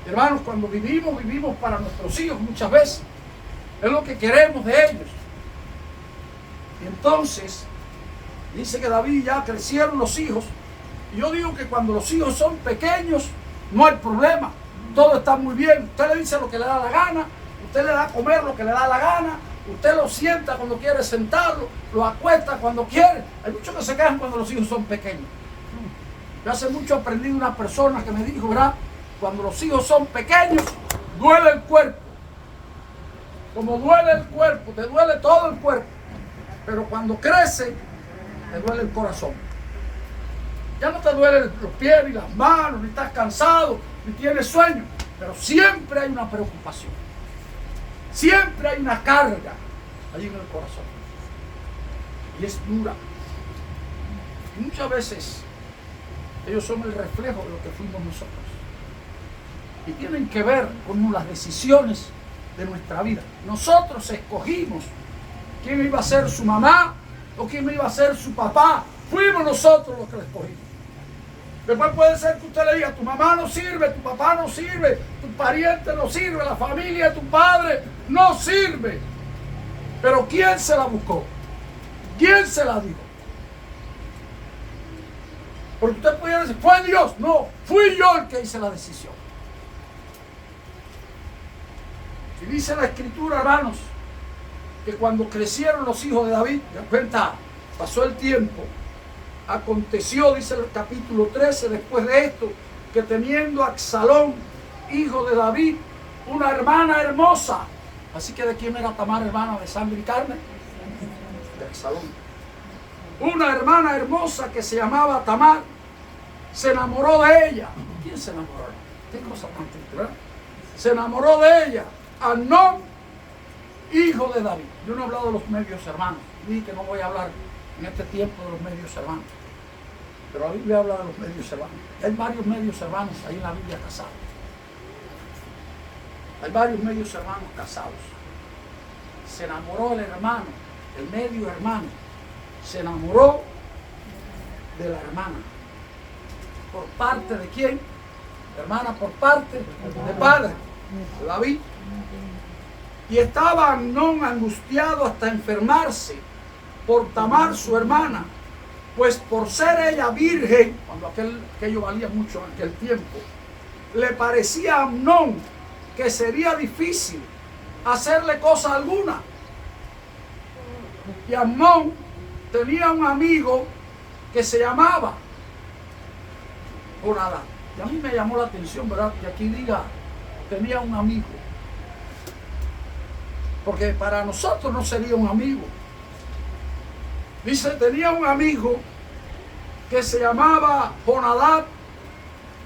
Hermanos, cuando vivimos para nuestros hijos muchas veces. Es lo que queremos de ellos. Y entonces, dice que David ya crecieron los hijos. Y yo digo que cuando los hijos son pequeños, no hay problema. Todo está muy bien. Usted le dice lo que le da la gana. Usted le da a comer lo que le da la gana. Usted lo sienta cuando quiere sentarlo. Lo acuesta cuando quiere. Hay muchos que se quejan cuando los hijos son pequeños. Yo hace mucho aprendí de una persona que me dijo, ¿verdad? Cuando los hijos son pequeños, duele el cuerpo. Como duele el cuerpo, te duele todo el cuerpo. Pero cuando crece, te duele el corazón. Ya no te duelen los pies ni las manos, ni estás cansado, ni tienes sueño. Pero siempre hay una preocupación. Siempre hay una carga allí en el corazón. Y es dura. Y muchas veces ellos son el reflejo de lo que fuimos nosotros. Y tienen que ver con las decisiones de nuestra vida. Nosotros escogimos quién iba a ser su mamá o quién iba a ser su papá. Fuimos nosotros los que lo escogimos. Después puede ser que usted le diga, tu mamá no sirve, tu papá no sirve, tu pariente no sirve, la familia de tu padre no sirve. Pero ¿quién se la buscó? ¿Quién se la dio? Porque usted puede decir, fue Dios. No, fui yo el que hice la decisión. Y dice la Escritura, hermanos, que cuando crecieron los hijos de David, de cuenta, pasó el tiempo, aconteció, dice el capítulo 13, después de esto, que teniendo a Absalón, hijo de David, una hermana hermosa. Así que ¿de quién era Tamar, hermana de sangre y carne? De Absalón. Una hermana hermosa que se llamaba Tamar, se enamoró de ella. ¿Quién se enamoró? ¿Qué cosa tan triste, verdad? Se enamoró de ella, Amnón, hijo de David. Yo no he hablado de los medios hermanos. Dije que no voy a hablar en este tiempo de los medios hermanos. Pero la Biblia habla de los medios hermanos. Hay varios medios hermanos ahí en la Biblia casados. Hay varios medios hermanos casados. Se enamoró el hermano, el medio hermano. Se enamoró de la hermana. ¿Por parte de quién? Hermana por parte de padre, de David. Y estaba Amnón angustiado hasta enfermarse por Tamar su hermana, pues por ser ella virgen, cuando aquello valía mucho en aquel tiempo, le parecía a Amnón que sería difícil hacerle cosa alguna. Y Amnón tenía un amigo que se llamaba Jonadab. Y a mí me llamó la atención, ¿verdad? Que aquí diga, tenía un amigo. Porque para nosotros no sería un amigo. Dice, tenía un amigo que se llamaba Jonadab,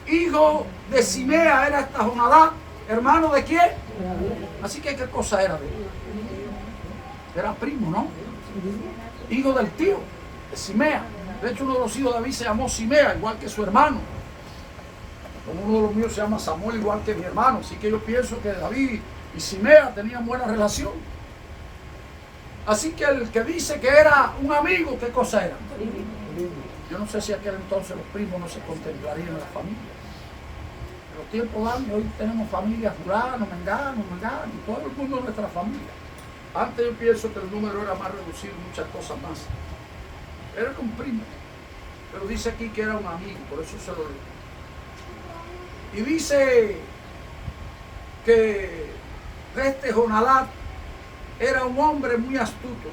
hijo de Simea, era esta Jonadab, hermano de quién. Así que, ¿qué cosa era de él? Era primo, ¿no? Hijo del tío, de Simea. De hecho, uno de los hijos de David se llamó Simea, igual que su hermano. Como uno de los míos se llama Samuel, igual que mi hermano. Así que yo pienso que David y Simea tenían buena relación. Así que el que dice que era un amigo, ¿qué cosa era? Yo no sé si aquel entonces los primos no se contemplarían en la familia. En los tiempos de años, hoy tenemos familias fulano, mengano, y todo el mundo de nuestra familia. Antes yo pienso que el número era más reducido, muchas cosas más. Era un primo, pero dice aquí que era un amigo, por eso se lo digo. Y dice que este Jonadab era un hombre muy astuto.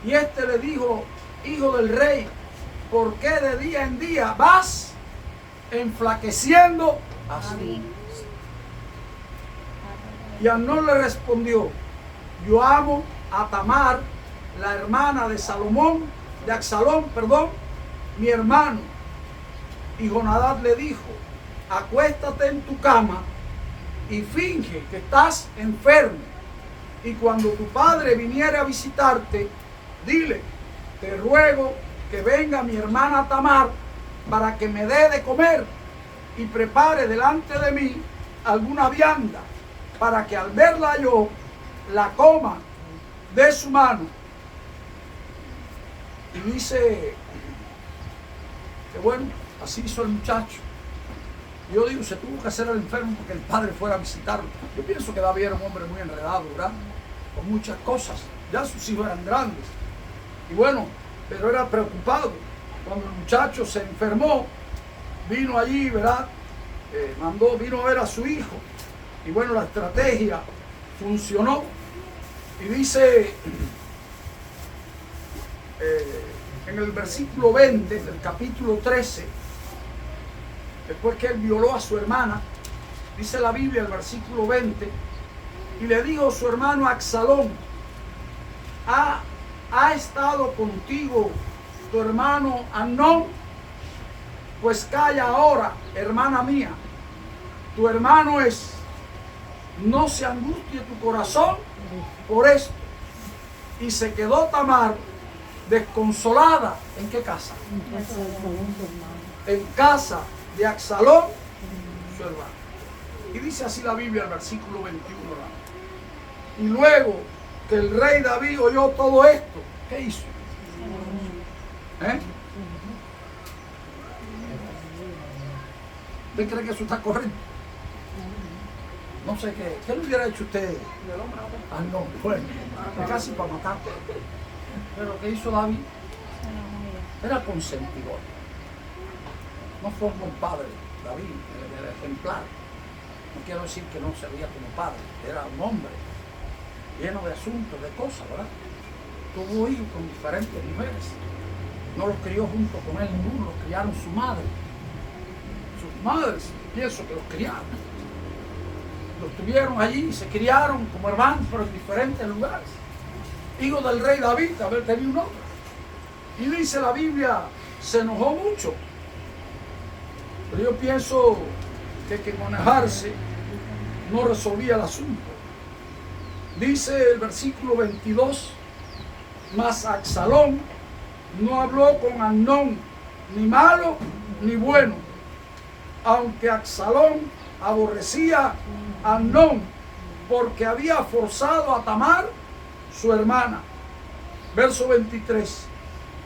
Y este le dijo, hijo del rey, ¿por qué de día en día vas enflaqueciendo así? Y Amnón le respondió, yo amo a Tamar, la hermana de Absalón, mi hermano. Y Jonadab le dijo, acuéstate en tu cama y finge que estás enfermo. Y cuando tu padre viniera a visitarte, dile, te ruego que venga mi hermana Tamar para que me dé de comer y prepare delante de mí alguna vianda, para que al verla yo la coma de su mano. Y dice que bueno, así hizo el muchacho. Yo digo, se tuvo que hacer el enfermo porque el padre fuera a visitarlo. Yo pienso que David era un hombre muy enredado, ¿verdad? Con muchas cosas. Ya sus hijos eran grandes. Y bueno, pero era preocupado. Cuando el muchacho se enfermó, vino allí, ¿verdad? Vino a ver a su hijo. Y bueno, la estrategia funcionó. Y dice en el versículo 20 del capítulo 13, después que él violó a su hermana, dice la Biblia, el versículo 20, y le dijo su hermano Absalón, ¿ha estado contigo tu hermano Amnón? Pues calla ahora, hermana mía, tu hermano es, no se angustie tu corazón por esto. Y se quedó Tamar desconsolada. ¿En qué casa? En casa de Absalón, su hermano. Y dice así la Biblia, el versículo 21. Y luego que el rey David oyó todo esto, ¿qué hizo? ¿Usted cree que eso está correcto? No sé qué le hubiera hecho usted. No, bueno, casi para matar. Pero lo que hizo David era consentidor. No fue un buen padre, David, el ejemplar. No quiero decir que no servía como padre, era un hombre lleno de asuntos, de cosas, ¿verdad? Tuvo hijos con diferentes mujeres. No los crió junto con él ninguno, los criaron su madre. Sus madres, pienso que los criaron. Los tuvieron allí, se criaron como hermanos, pero en diferentes lugares. Hijo del rey David, a ver, tenía un hombre. Y dice la Biblia, se enojó mucho. Pero yo pienso que manejarse no resolvía el asunto. Dice el versículo 22, mas Absalón no habló con Amnón, ni malo ni bueno, aunque Absalón aborrecía a Amnón porque había forzado a Tamar, su hermana. Verso 23.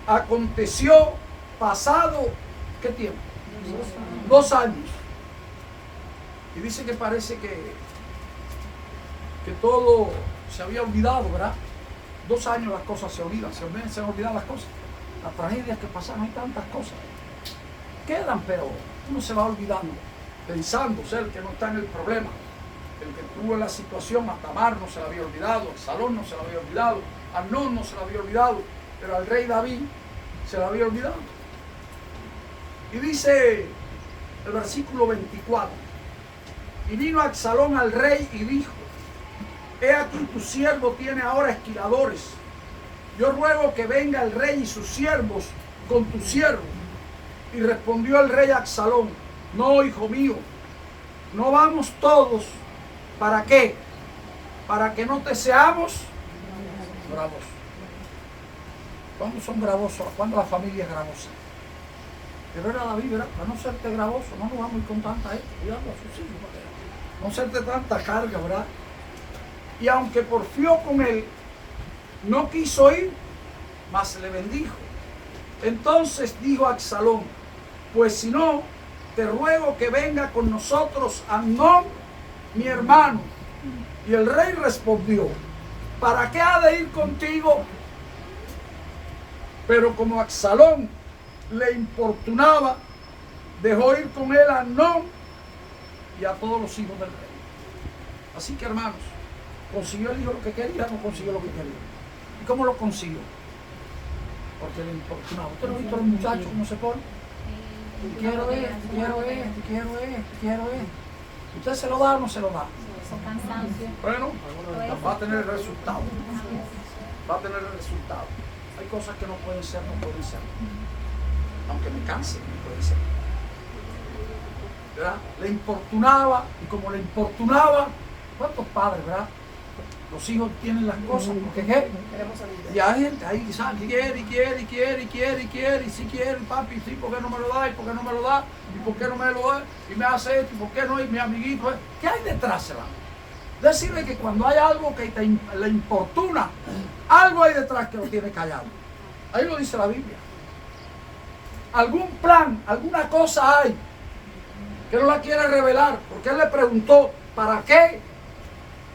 Aconteció pasado, ¿qué tiempo? 2 años. Y dice que parece que todo se había olvidado, ¿verdad? 2 años las cosas se olvidan, se olvidan las cosas. Las tragedias que pasan, hay tantas cosas. Quedan, pero uno se va olvidando. pensando ser el que no está en el problema, el que tuvo la situación. A Tamar no se la había olvidado, a Absalón no se la había olvidado, a Amnón no se la había olvidado, pero al rey David se la había olvidado. Y dice el versículo 24: y vino Absalón al rey y dijo: he aquí tu siervo tiene ahora esquiladores. Yo ruego que venga el rey y sus siervos con tu siervo. Y respondió el rey a Absalón: no, hijo mío, no vamos todos. ¿Para qué? Para que no te seamos bravos. ¿Cuándo son gravosos? ¿Cuándo la familia es gravosa? Pero era David, ¿verdad? Para no serte gravoso, no nos vamos a ir con tanta gente, cuidando a sus hijos, para no serte tanta carga, ¿verdad? Y aunque porfió con él, no quiso ir, mas le bendijo. Entonces dijo Absalón: pues si no, te ruego que venga con nosotros Amnón, mi hermano. Y el rey respondió: ¿para qué ha de ir contigo? Pero como Absalón le importunaba, dejó ir con él a Amnón y a todos los hijos del rey. Así que, hermanos, ¿consiguió el hijo lo que quería? No consiguió lo que quería. ¿Y cómo lo consiguió? Porque le importunaba. ¿Usted no ha visto a los muchachos cómo se ponen? Quiero esto, quiero esto, quiero esto, quiero esto. ¿Usted se lo da o no se lo da? Bueno, va a tener el resultado. Va a tener el resultado. Hay cosas que no pueden ser, no pueden ser. Aunque me canse, no pueden ser. ¿Verdad? Le importunaba, y como le importunaba, ¿cuántos padres, verdad? Los hijos tienen las cosas, porque ¿qué? Y hay gente ahí que sabe, quiere, y si quiere, papi, sí, ¿por qué no me lo da? ¿Y por qué no me lo da? ¿Y por qué no me lo da? Y me hace esto, ¿y por qué no? Y mi amiguito, ¿qué hay detrás, hermano? Decirle que cuando hay algo que le importuna, algo hay detrás que lo tiene callado. Ahí lo dice la Biblia. Algún plan, alguna cosa hay que no la quiere revelar, porque él le preguntó: ¿para qué?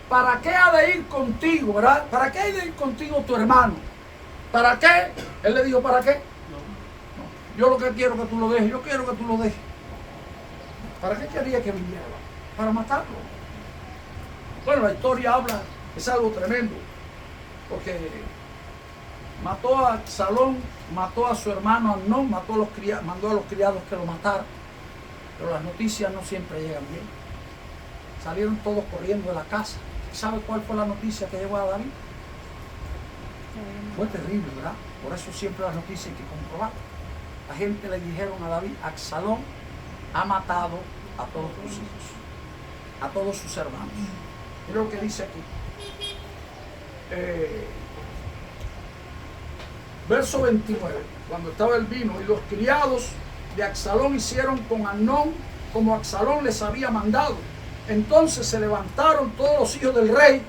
¿Para qué ha de ir contigo, verdad? ¿Para qué ha de ir contigo tu hermano? ¿Para qué? Él le dijo: ¿para qué? No. Yo lo que quiero es que tú lo dejes, yo quiero que tú lo dejes. ¿Para qué quería que viniera? Para matarlo. Bueno, la historia habla, es algo tremendo, porque mató a Absalón, mató a su hermano Amnón, mandó a los criados que lo mataran, pero las noticias no siempre llegan bien. Salieron todos corriendo de la casa. ¿Sabe cuál fue la noticia que llegó a David? Fue terrible, ¿verdad? Por eso siempre las noticias hay que comprobar. La gente le dijeron a David: Absalón ha matado a todos tus hijos, a todos sus hermanos. Mira lo que dice aquí. Verso 29. Cuando estaba el vino, y los criados de Absalón hicieron con Amnón como Absalón les había mandado. Entonces se levantaron todos los hijos del rey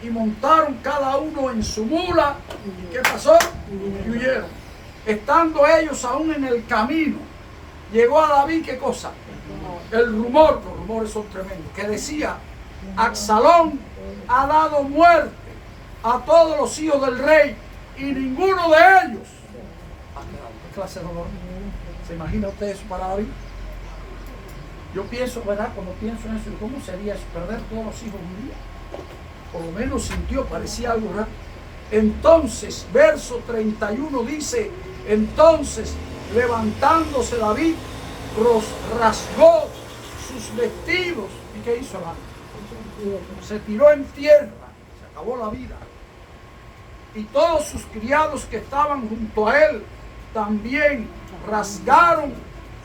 y montaron cada uno en su mula. ¿Y qué pasó? Y huyeron. Estando ellos aún en el camino, llegó a David, ¿qué cosa? El rumor, los rumores son tremendos, que decía: Absalón ha dado muerte a todos los hijos del rey y ninguno de ellos. ¿Qué clase de dolor? ¿Se imagina usted eso para David? Yo pienso, ¿verdad? Cuando pienso en eso, ¿cómo sería eso? Perder todos los hijos un día. Por lo menos sintió, parecía algo, ¿verdad? Entonces, verso 31 dice: entonces, levantándose David, rasgó sus vestidos. ¿Y qué hizo, hermano? Se tiró en tierra, se acabó la vida. Y todos sus criados que estaban junto a él también rasgaron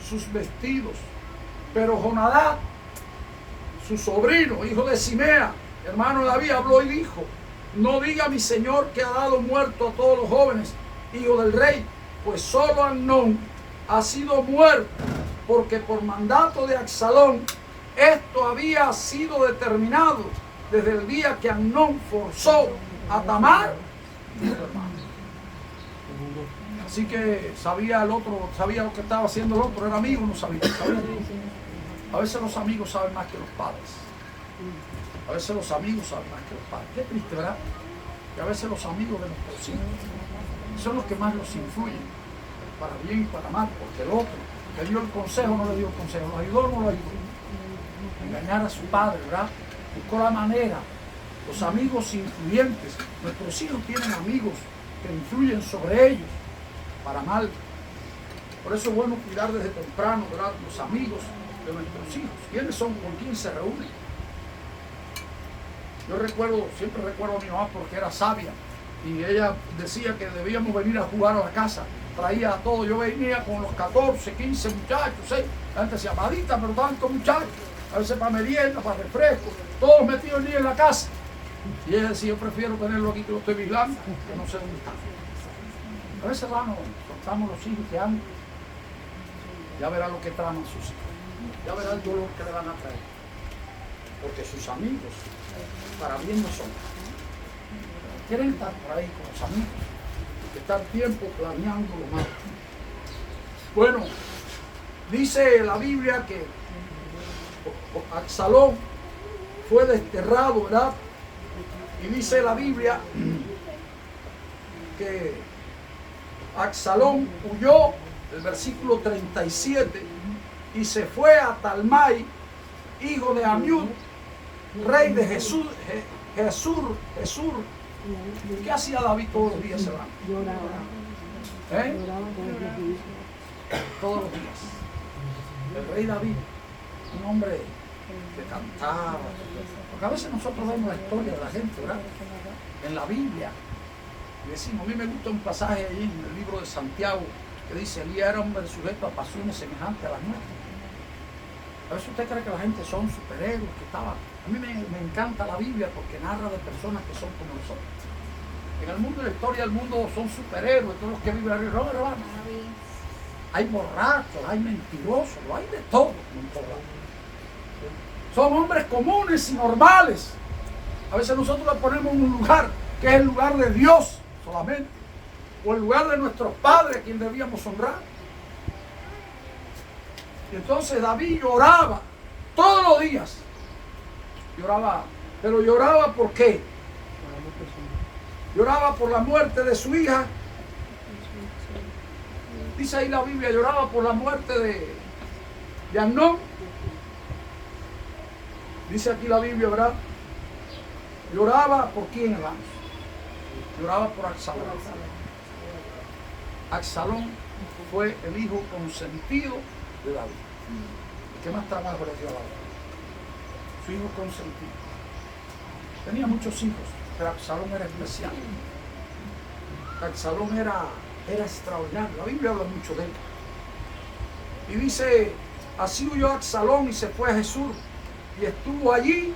sus vestidos. Pero Jonadab, su sobrino, hijo de Simea, hermano de David, habló y dijo: no diga mi señor que ha dado muerto a todos los jóvenes, hijos del rey, pues solo Amnón ha sido muerto, porque por mandato de Absalón esto había sido determinado desde el día que Amnón forzó a Tamar, su hermano. Así que sabía el otro, sabía lo que estaba haciendo el otro, era amigo, no sabía. A veces los amigos saben más que los padres. A veces los amigos saben más que los padres. Qué triste, ¿verdad? Que a veces los amigos de nuestros hijos son los que más los influyen, para bien y para mal, porque el otro le dio el consejo, no le dio el consejo, lo ayudó, no lo ayudó. engañar a su padre, ¿verdad? Buscó la manera. Los amigos influyentes. Nuestros hijos tienen amigos que influyen sobre ellos para mal. Por eso es bueno cuidar desde temprano, ¿verdad?, los amigos de nuestros hijos. ¿Quiénes son? ¿Con quién se reúnen? Yo siempre recuerdo a mi mamá porque era sabia y ella decía que debíamos venir a jugar a la casa. Traía a todos, yo venía con los 14, 15 muchachos, la gente decía, Madita, pero tantos muchachos, a veces para merienda, para refresco, todos metidos en la casa. Y ella decía, yo prefiero tenerlo aquí que lo estoy vigilando, que no sé dónde está. A veces, hermano, soltamos los hijos que aman, ya verá lo que traman sus hijos, ya verá el dolor que le van a traer, porque sus amigos para bien no son. Quieren estar por ahí con los amigos, estar tiempo planeando lo malo. Bueno, dice la Biblia que Absalón fue desterrado, ¿verdad? Y dice la Biblia que Absalón huyó, el versículo 37, y se fue a Talmai, hijo de Amiud, rey de Jesur. ¿Qué hacía David todos los días, hermano? Lloraba. Todos los días. El rey David, un hombre que cantaba. Porque a veces nosotros vemos la historia de la gente, ¿verdad?, en la Biblia. Y decimos, a mí me gusta un pasaje ahí en el libro de Santiago que dice, Elías era hombre sujeto a pasiones semejantes a las nuestras. A veces usted cree que la gente son superhéroes, que estaba... A mí me encanta la Biblia porque narra de personas que son como nosotros. En el mundo de la historia del mundo son superhéroes, todos los que viven arriba, no, hermano. Hay borrachos, hay mentirosos, hay de todo en todo lado. Son hombres comunes y normales. A veces nosotros la ponemos en un lugar que es el lugar de Dios solamente, o el lugar de nuestros padres a quien debíamos honrar. Y entonces David lloraba todos los días. Lloraba, pero lloraba ¿por qué? Lloraba por la muerte de su hija. Dice ahí la Biblia, lloraba por la muerte de Amnón. Dice aquí la Biblia, ¿verdad? Lloraba por quién, hermanos. Lloraba por Absalón. Absalón fue el hijo consentido de David. ¿Qué más trabajo le dio a David? Su hijo consentido. Tenía muchos hijos, pero Absalón era especial. Absalón era extraordinario. La Biblia habla mucho de él. Y dice, así huyó Absalón y se fue a Jesús y estuvo allí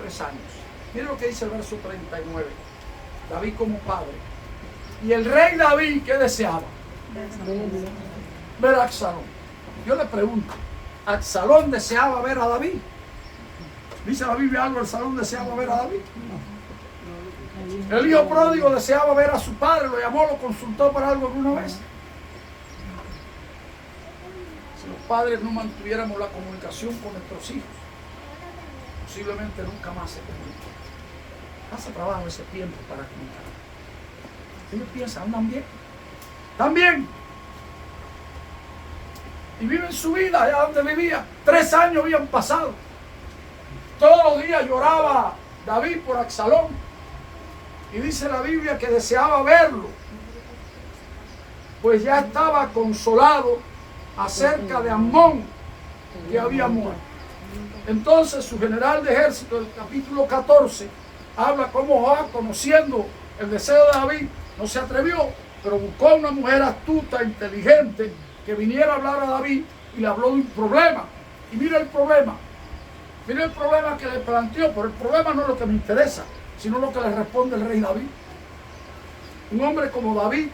3 años. Miren lo que dice el verso 39. David como padre. Y el rey David, ¿qué deseaba? Ver a Absalón. Yo le pregunto, ¿Absalón deseaba ver a David? ¿Dice la Biblia algo? ¿Absalón deseaba ver a David? El hijo pródigo deseaba ver a su padre, lo llamó, lo consultó para algo alguna vez. Si los padres no mantuviéramos la comunicación con nuestros hijos, posiblemente nunca más se comunican. Hace trabajo ese tiempo para comunicar. Ellos piensan, andan bien. ¿Están bien? Y viven su vida allá donde vivía. 3 años habían pasado. Todos los días lloraba David por Absalón. Y dice la Biblia que deseaba verlo, pues ya estaba consolado acerca de Amnón, que había muerto. Entonces su general de ejército, del capítulo 14, habla como Joab, conociendo el deseo de David, no se atrevió, pero buscó una mujer astuta, inteligente, que viniera a hablar a David y le habló de un problema. Y mira el problema que le planteó, pero el problema no es lo que me interesa, sino lo que le responde el rey David. Un hombre como David.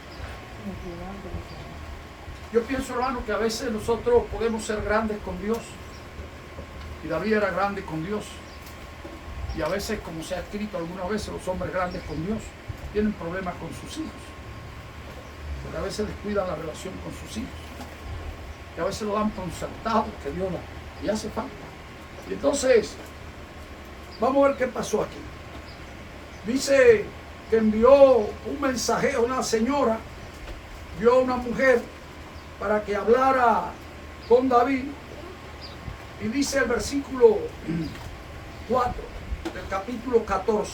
Yo pienso, hermano, que a veces nosotros podemos ser grandes con Dios. Y David era grande con Dios. Y a veces, como se ha escrito algunas veces, los hombres grandes con Dios tienen problemas con sus hijos. Porque a veces descuidan la relación con sus hijos. Y a veces lo dan por sentado, que Dios da. Y hace falta. Y entonces, vamos a ver qué pasó aquí. Dice que envió un mensajero, una señora, vio a una mujer para que hablara con David. Y dice el versículo 4 del capítulo 14.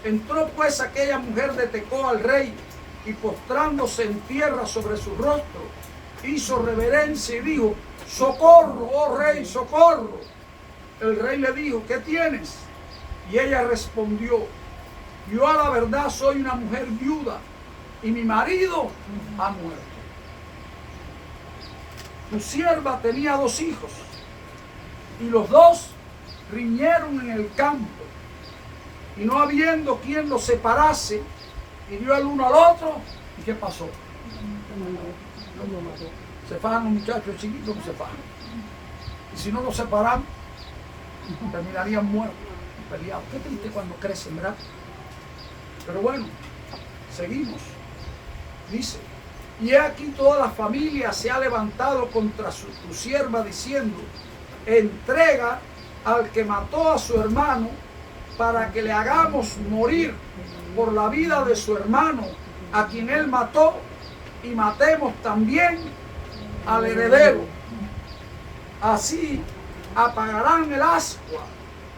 Entró pues aquella mujer de Tecoa al rey y postrándose en tierra sobre su rostro, hizo reverencia y dijo: socorro, oh rey, socorro. El rey le dijo: ¿qué tienes? Y ella respondió: yo a la verdad soy una mujer viuda y mi marido ha muerto. Tu sierva tenía 2 hijos y los 2 riñeron en el campo, y no habiendo quien los separase, hirió el uno al otro. ¿Y qué pasó? Se fajan los muchachos chiquitos, no se fajan. Y si no los separan, terminarían muertos, peleados. Qué triste cuando crecen, ¿verdad? Pero bueno, seguimos. Dice: y he aquí toda la familia se ha levantado contra tu sierva, diciendo: entrega al que mató a su hermano, para que le hagamos morir por la vida de su hermano, a quien él mató, y matemos también al heredero. Así apagarán el ascua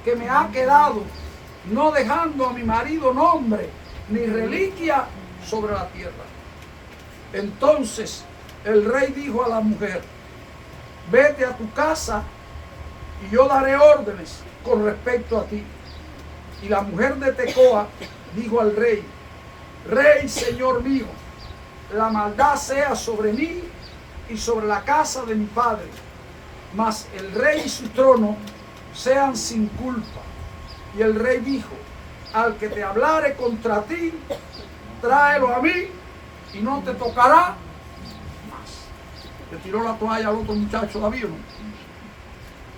que me ha quedado, no dejando a mi marido nombre ni reliquia sobre la tierra. Entonces el rey dijo a la mujer: vete a tu casa y yo daré órdenes con respecto a ti. Y la mujer de Tecoa dijo al rey: rey, señor mío, la maldad sea sobre mí y sobre la casa de mi padre, mas el rey y su trono sean sin culpa. Y el rey dijo: al que te hablare contra ti, tráelo a mí y no te tocará más. Le tiró la toalla al otro muchacho David, ¿no?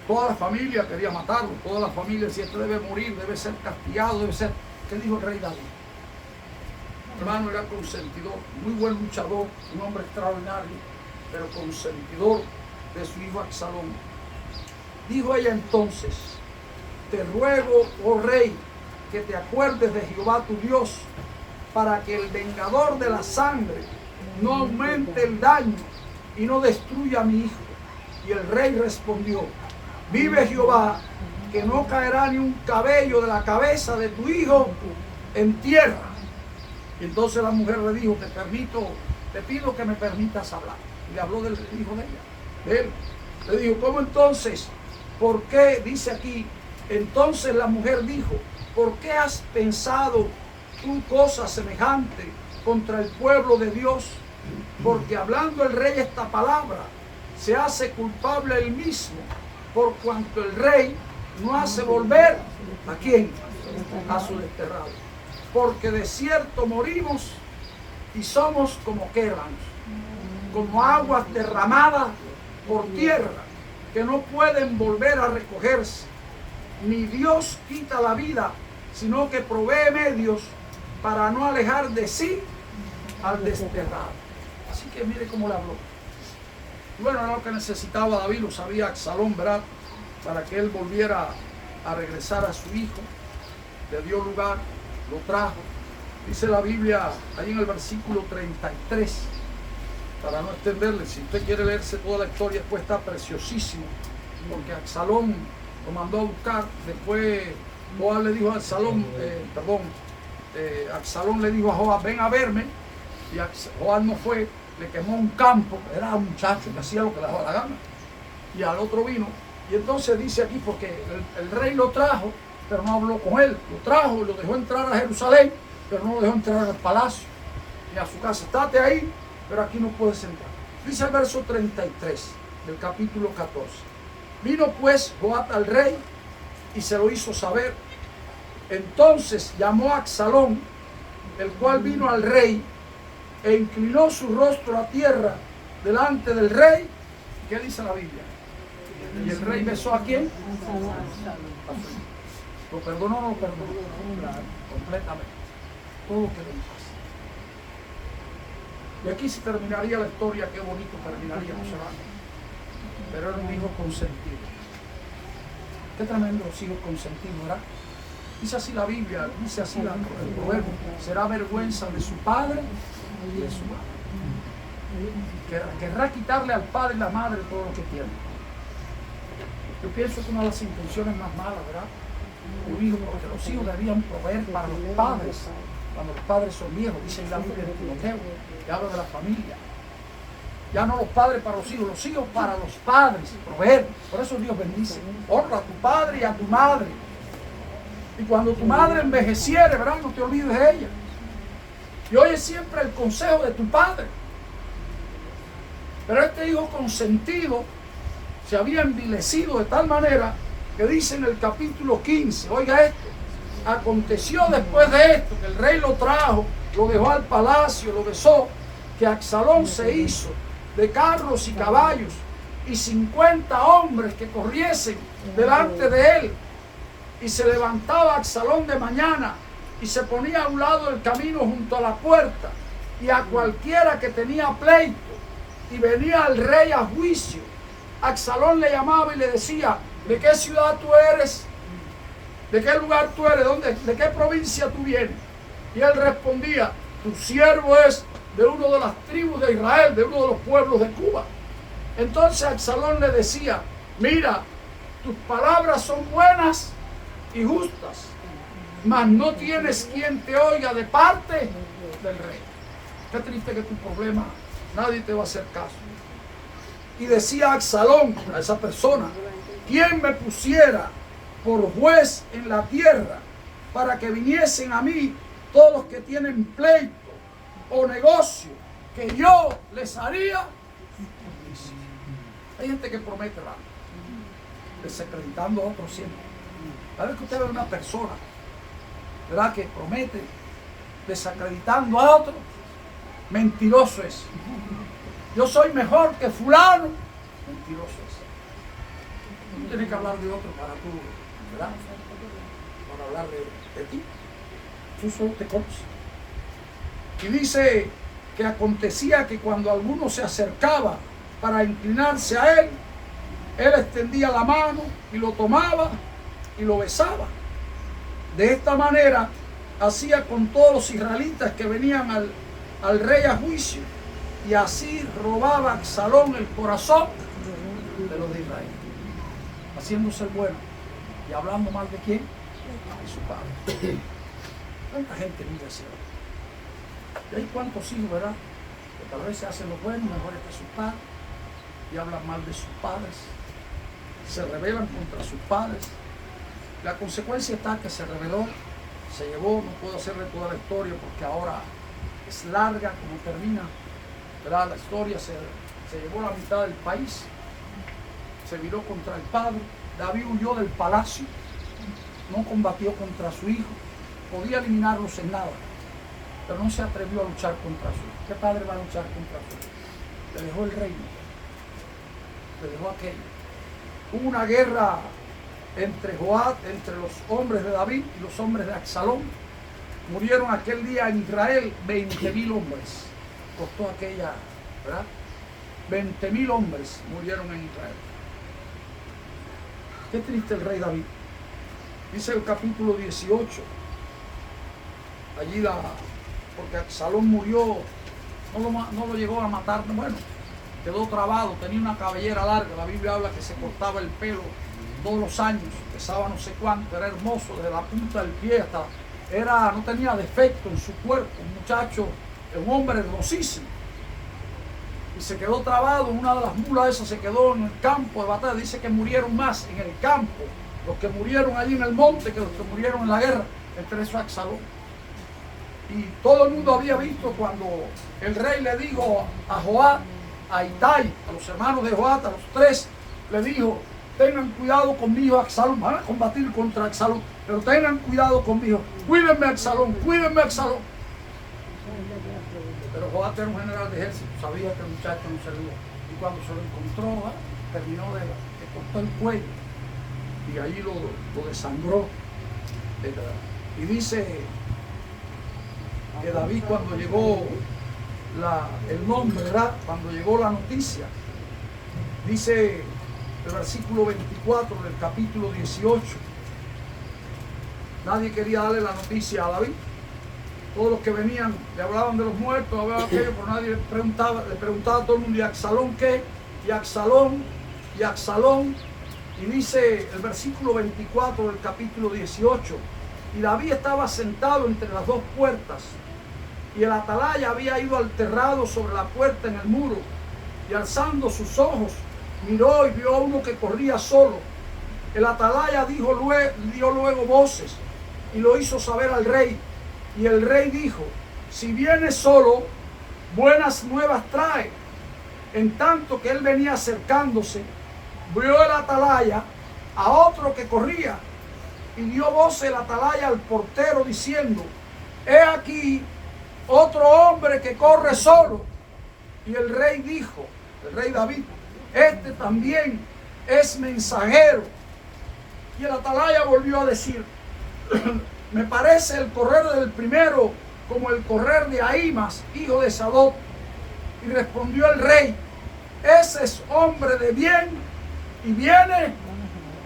Toda la familia quería matarlo, toda la familia decía: este debe morir, debe ser castigado, debe ser... ¿Qué dijo el rey David? Hermano, era consentidor, muy buen luchador, un hombre extraordinario, pero consentidor de su hijo Absalón. Dijo ella entonces: te ruego, oh rey, que te acuerdes de Jehová tu Dios, para que el vengador de la sangre no aumente el daño y no destruya a mi hijo. Y el rey respondió: vive Jehová, que no caerá ni un cabello de la cabeza de tu hijo en tierra. Y entonces la mujer le dijo: te pido que me permitas hablar. Y le habló del hijo de ella, de él. Le dijo: ¿cómo entonces? ¿Por qué? Dice aquí: entonces la mujer dijo: ¿por qué has pensado tú cosa semejante contra el pueblo de Dios? Porque hablando el rey esta palabra, se hace culpable él mismo, por cuanto el rey no hace volver ¿a quién? A su desterrado. Porque de cierto morimos y somos como qué, hermanos, como aguas derramadas por tierra, que no pueden volver a recogerse. Ni Dios quita la vida, sino que provee medios para no alejar de sí al desterrado. Así que mire cómo le habló. Bueno, era lo que necesitaba David, lo sabía Absalón, ¿verdad? Para que él volviera a regresar a su hijo. Le dio lugar, lo trajo. Dice la Biblia, ahí en el versículo 33, para no extenderle, si usted quiere leerse toda la historia, después está preciosísimo, porque Absalón lo mandó a buscar. Después Joab le dijo a Absalón, Absalón le dijo a Joab: ven a verme. Y Joab no fue, le quemó un campo, era un muchacho que hacía lo que le daba la gana. Y al otro vino. Y entonces dice aquí, porque el rey lo trajo, pero no habló con él. Lo trajo y lo dejó entrar a Jerusalén, pero no lo dejó entrar al palacio ni a su casa. Estate ahí, pero aquí no puedes entrar. Dice el verso 33 del capítulo 14. Vino pues Joab al rey y se lo hizo saber. Entonces llamó a Absalón, el cual vino al rey e inclinó su rostro a tierra delante del rey. ¿Qué dice la Biblia? Y el rey besó ¿a quién? ¿Lo perdonó o no lo perdonó? Completamente. Todo quedó en paz. Y aquí se terminaría la historia. Qué bonito terminaría, ¿no se va? Pero era un hijo consentido. Qué tremendo los hijos consentidos, ¿verdad? Dice así la Biblia, dice así el proverbio: será vergüenza de su padre y de su madre. Querrá quitarle al padre y la madre todo lo que tiene. Yo pienso que una de las intenciones más malas, ¿verdad? Yo digo, porque los hijos debían proveer para los padres, cuando los padres son viejos, dice la Biblia en Timoteo, que habla de la familia. Ya no los padres para los hijos para los padres, proveer. Por eso Dios bendice. Honra a tu padre y a tu madre. Y cuando tu madre envejeciere, ¿verdad? No te olvides de ella. Y oye siempre el consejo de tu padre. Pero este hijo consentido se había envilecido de tal manera que dice en el capítulo 15, oiga esto, aconteció después de esto, que el rey lo trajo, lo dejó al palacio, lo besó, que Absalón se hizo de carros y caballos y 50 hombres que corriesen delante de él. Y se levantaba Absalón de mañana y se ponía a un lado del camino junto a la puerta, y a cualquiera que tenía pleito y venía al rey a juicio, Absalón le llamaba y le decía, ¿de qué ciudad tú eres? ¿De qué lugar tú eres? ¿De qué provincia tú vienes? Y él respondía, tu siervo es de una de las tribus de Israel, de uno de los pueblos de Cuba. Entonces Absalón le decía, mira, tus palabras son buenas y justas, mas no tienes quien te oiga de parte del rey. Qué triste que tu problema, nadie te va a hacer caso. Y decía Absalón a esa persona, ¿quién me pusiera por juez en la tierra para que viniesen a mí todos los que tienen pleito o negocio, que yo les haría justicia? Hay gente que promete algo, desacreditando a otros siempre. A ver que usted ve una persona, ¿verdad?, que promete desacreditando a otro, mentiroso es. Yo soy mejor que fulano, mentiroso es. Tú tienes que hablar de otro para tú, ¿verdad?, para hablar de ti. Tú solo te conoces. Y dice que acontecía que cuando alguno se acercaba para inclinarse a él, él extendía la mano y lo tomaba y lo besaba. De esta manera hacía con todos los israelitas que venían al rey a juicio, y así robaba Absalón el corazón de los de Israel, haciéndose el bueno y hablando mal de quién, de su padre. ¿Cuánta gente vive así? Y hay cuántos hijos, ¿verdad?, que tal vez se hacen los buenos mejores que sus padres y hablan mal de sus padres, se rebelan contra sus padres. La consecuencia está que se rebeló, se llevó, no puedo hacerle toda la historia porque ahora es larga como termina, ¿verdad? La historia se llevó la mitad del país, se viró contra el padre. David huyó del palacio, no combatió contra su hijo, podía eliminarlos en nada, pero no se atrevió a luchar contra su hijo. ¿Qué padre va a luchar contra su hijo? Le dejó el reino, le dejó aquello. Hubo una guerra entre Joab, entre los hombres de David y los hombres de Absalón. Murieron aquel día en Israel 20.000 hombres. Costó aquella, ¿verdad? 20.000 hombres murieron en Israel. Qué triste el rey David. Dice el capítulo 18. Allí porque Absalón murió, no lo llegó a matar, bueno, quedó trabado, tenía una cabellera larga. La Biblia habla que se cortaba el pelo todos los años, pesaba no sé cuánto, era hermoso, desde la punta del pie hasta, no tenía defecto en su cuerpo, un muchacho, un hombre hermosísimo. Y se quedó trabado, una de las mulas esas se quedó en el campo de batalla. Dice que murieron más en el campo los que murieron allí en el monte que los que murieron en la guerra. Entre eso Absalón. Y todo el mundo había visto cuando el rey le dijo a Joab, a Itai, a los hermanos de Joab, a los tres, le dijo, tengan cuidado con mi hijo Absalón, van a combatir contra Absalón, pero tengan cuidado con mi hijo, cuídenme Absalón, cuídenme Absalón. Pero Joab era un general de ejército, sabía que el muchacho no servía, y cuando se lo encontró, terminó le cortó el cuello, y allí lo desangró. Y dice que David, cuando llegó el nombre, ¿verdad?, cuando llegó la noticia, dice el versículo 24 del capítulo 18, nadie quería darle la noticia a David. Todos los que venían le hablaban de los muertos, hablaban de aquello, pero nadie le preguntaba a todo el mundo, ¿y Absalón qué? Y Absalón, Y dice el versículo 24 del capítulo 18, y David estaba sentado entre las dos puertas, y el atalaya había ido al terrado sobre la puerta en el muro, y alzando sus ojos, miró y vio a uno que corría solo. El atalaya dio luego voces, y lo hizo saber al rey. Y el rey dijo: si viene solo, buenas nuevas trae. En tanto que él venía acercándose, vio el atalaya a otro que corría, y dio voz el atalaya al portero diciendo: he aquí otro hombre que corre solo. Y el rey dijo, el rey David: este también es mensajero. Y el atalaya volvió a decir: me parece el correr del primero como el correr de Ahimaas, hijo de Sadoc. Y respondió el rey: ese es hombre de bien y viene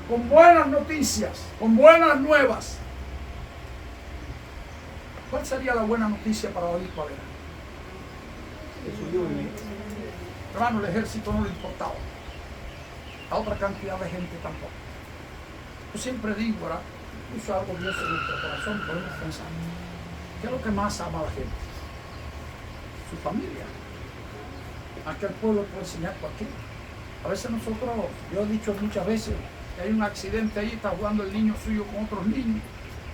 con buenas noticias, con buenas nuevas. ¿Cuál sería la buena noticia para David? ¿Cuál era? Hermano, el ejército no le importaba. A otra cantidad de gente tampoco. Yo siempre digo, ¿verdad? Puso algo Dios en nuestro corazón, podemos pensar: ¿qué es lo que más ama a la gente? Su familia. Aquel pueblo puede enseñar cualquiera. A veces nosotros, yo he dicho muchas veces, que hay un accidente ahí, está jugando el niño suyo con otros niños,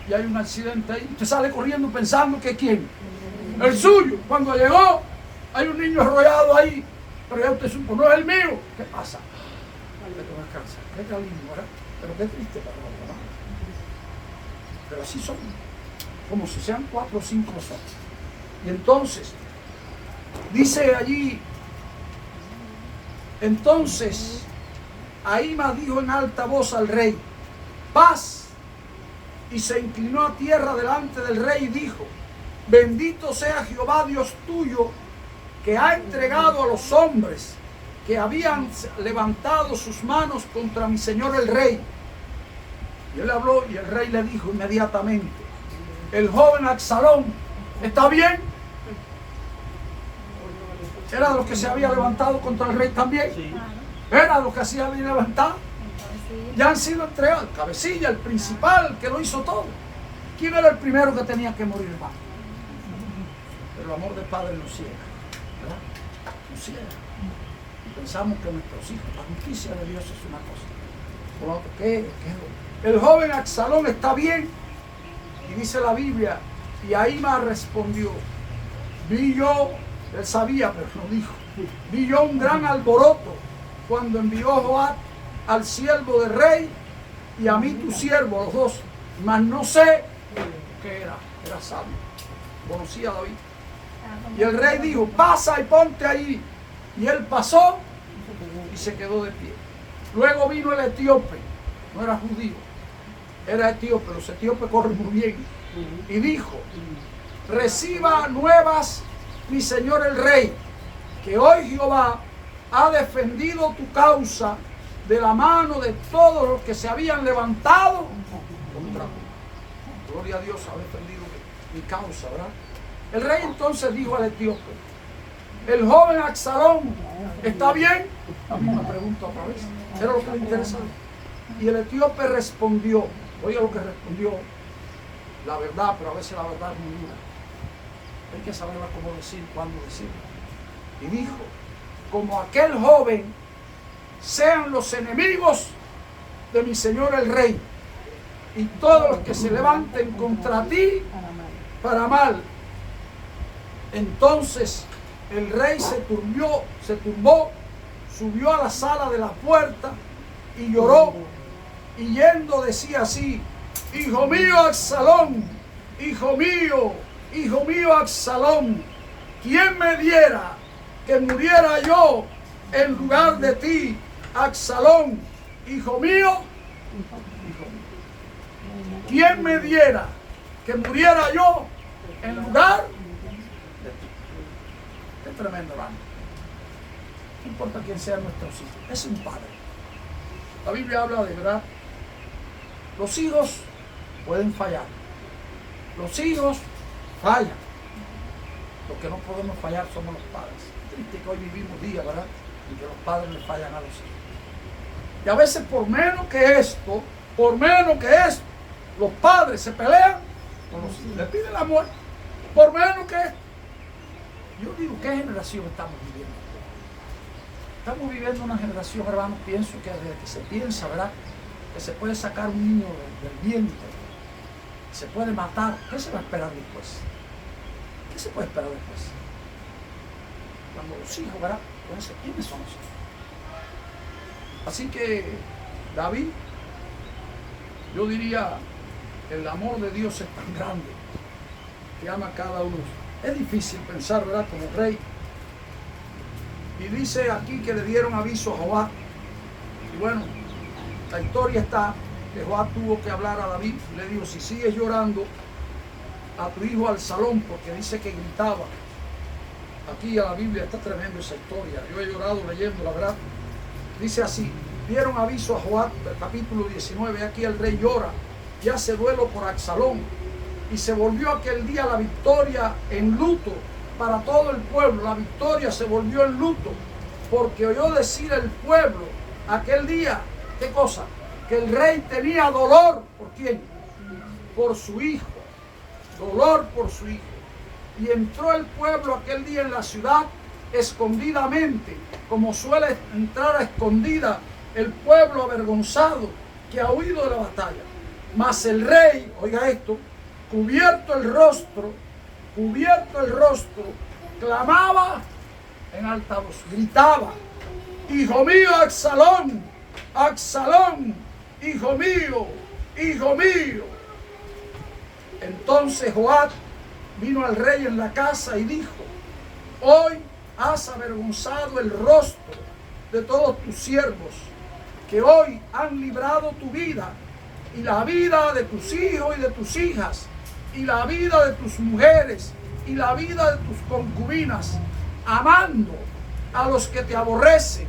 y hay un accidente ahí, usted sale corriendo pensando que ¿quién? El suyo. Cuando llegó, hay un niño arrollado ahí, pero ya usted supo, no es el mío. ¿Qué pasa? Qué cariño, ¿verdad? Pero qué triste para los demás. Pero así son, como si sean 4 o 5 nosotros. Y entonces, dice allí, entonces Ahimaas dijo en alta voz al rey: paz. Y se inclinó a tierra delante del rey y dijo: bendito sea Jehová Dios tuyo, que ha entregado a los hombres que habían levantado sus manos contra mi señor el rey. Y él habló, y el rey le dijo inmediatamente: el joven Absalón está bien. Era de los que se había levantado contra el rey también. Sí. Era de los que se habían levantado. Ya han sido entregados. El cabecilla, el principal, el que lo hizo todo. ¿Quién era el primero que tenía que morir, hermano? Pero el amor del Padre nos ciega, ¿verdad? Nos ciega. Y pensamos que nuestros hijos, la justicia de Dios es una cosa. Por lo que el joven Absalón está bien. Y dice la Biblia: y Ahimaas respondió: vi yo, él sabía pero no dijo, vi yo un gran alboroto cuando envió Joab al siervo del rey y a mí tu siervo, los dos, mas no sé qué era sabio, conocía a David. Y el rey dijo: pasa y ponte ahí. Y él pasó y se quedó de pie. Luego vino el etíope, no era judío, era etíope, los etíopes corren muy bien, y dijo: reciba nuevas mi señor el rey, que hoy Jehová ha defendido tu causa de la mano de todos los que se habían levantado contra ti. Gloria a Dios, ha defendido mi causa, ¿verdad? El rey entonces dijo al etíope: el joven Absalón está bien. A mí me pregunto otra vez, era lo que le interesaba. Y el etíope respondió, oiga lo que respondió, la verdad, pero a veces la verdad es muy dura. Hay que saberla cómo decir, cuándo decir. Y dijo: como aquel joven sean los enemigos de mi señor el rey, y todos los que se levanten contra ti para mal. Entonces el rey se turbó, subió a la sala de la puerta y lloró, y yendo decía así: hijo mío Absalón, hijo mío Absalón, ¿quién me diera que muriera yo en lugar de ti, Absalón, hijo mío? ¿Quién me diera que muriera yo en lugar de ti? Qué tremendo, hermano. No importa quién sea nuestro hijo, es un padre. La Biblia habla de verdad. Los hijos pueden fallar. Los hijos fallan. Los que no podemos fallar somos los padres. Es triste que hoy vivimos días, ¿verdad?, y que los padres le fallan a los hijos. Y a veces por menos que esto, los padres se pelean con los hijos, le piden la muerte, por menos que esto. Yo digo, ¿qué generación estamos viviendo? Estamos viviendo una generación, hermanos, pienso que desde que se piensa, ¿verdad?, que se puede sacar un niño del vientre, se puede matar. ¿Qué se va a esperar después? ¿Qué se puede esperar después? Cuando los hijos, ¿verdad?, entonces, ¿quiénes son los hijos? Así que David, yo diría, el amor de Dios es tan grande que ama a cada uno. Es difícil pensar, ¿verdad?, como rey. Y dice aquí que le dieron aviso a Joab. Y bueno, la historia está que Joab tuvo que hablar a David y le dijo, si sigues llorando a tu hijo Absalón, porque dice que gritaba. Aquí a la Biblia está tremendo esa historia. Yo he llorado leyendo, la verdad. Dice así, dieron aviso a Joab, capítulo 19, aquí el rey llora y hace duelo por Absalón. Y se volvió aquel día la victoria en luto para todo el pueblo. La victoria se volvió en luto, porque oyó decir el pueblo aquel día, ¿qué cosa? Que el rey tenía dolor. ¿Por quién? Por su hijo. Dolor por su hijo. Y entró el pueblo aquel día en la ciudad escondidamente, como suele entrar a escondida el pueblo avergonzado que ha huido de la batalla. Mas el rey, oiga esto, cubierto el rostro, clamaba en alta voz, gritaba, hijo mío Absalón, Absalón, hijo mío, hijo mío. Entonces Joab vino al rey en la casa y dijo, hoy has avergonzado el rostro de todos tus siervos, que hoy han librado tu vida y la vida de tus hijos y de tus hijas, y la vida de tus mujeres y la vida de tus concubinas, amando a los que te aborrecen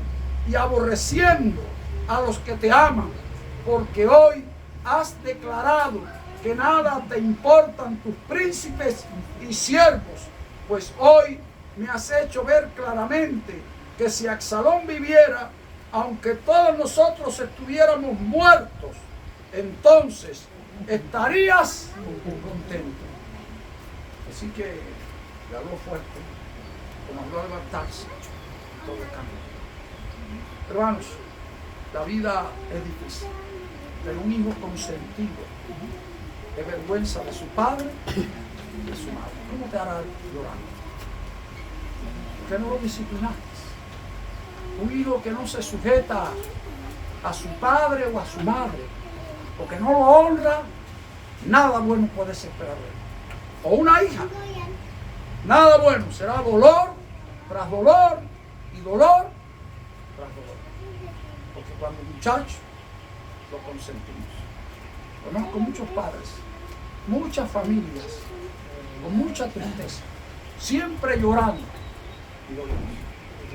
y aborreciendo a los que te aman, porque hoy has declarado que nada te importan tus príncipes y siervos, pues hoy me has hecho ver claramente que si Absalón viviera, aunque todos nosotros estuviéramos muertos, entonces estarías contento. Así que le habló fuerte, como habló a levantarse, todo cambia. Hermanos, la vida es difícil, pero un hijo consentido es vergüenza de su padre y de su madre. ¿Cómo te hará llorar? ¿Por qué no lo disciplinaste? Un hijo que no se sujeta a su padre o a su madre, porque no lo honra, nada bueno puede esperar de él. O una hija, nada bueno, será dolor tras dolor y dolor tras dolor. Porque cuando muchacho lo consentimos. Conozco muchos padres, muchas familias, con mucha tristeza, siempre llorando y doloroso.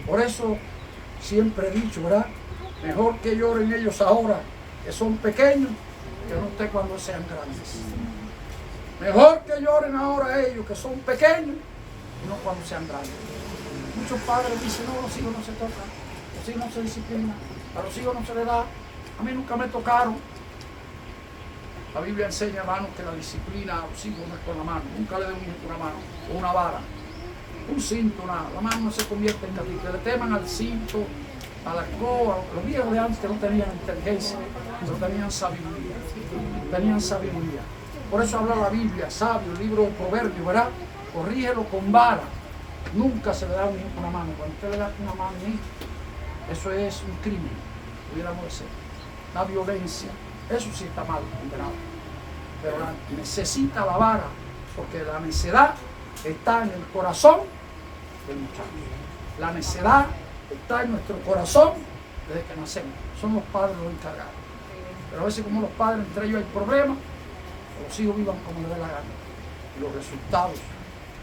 Por eso siempre he dicho, ¿verdad? Mejor que lloren ellos ahora, que son pequeños, que no esté cuando sean grandes. Mejor que lloren ahora ellos, que son pequeños, y no cuando sean grandes. Muchos padres dicen, no, los hijos no se tocan, los hijos no se disciplinan, a los hijos no se les da, a mí nunca me tocaron. La Biblia enseña, hermanos, que la disciplina a los hijos no es con la mano. Nunca le den un hijo una mano o una vara, un cinto, nada. La mano no se convierte en castigo. Le teman al cinto, a la escoba. Los viejos de antes no tenían inteligencia, no tenían sabiduría. Tenían sabiduría. Por eso habla la Biblia, sabio, el libro de Proverbios, ¿verdad? Corrígelo con vara. Nunca se le da a un hijo una mano. Cuando usted le da una mano a un hijo, eso es un crimen, pudiéramos decir. La violencia. Eso sí está mal, condenado. Pero necesita la vara, porque la necedad está en el corazón del muchacho. La necedad está en nuestro corazón desde que nacemos. Son los padres los encargados. Pero a veces, como los padres, entre ellos hay problemas, los hijos vivan como les dé la gana. Y los resultados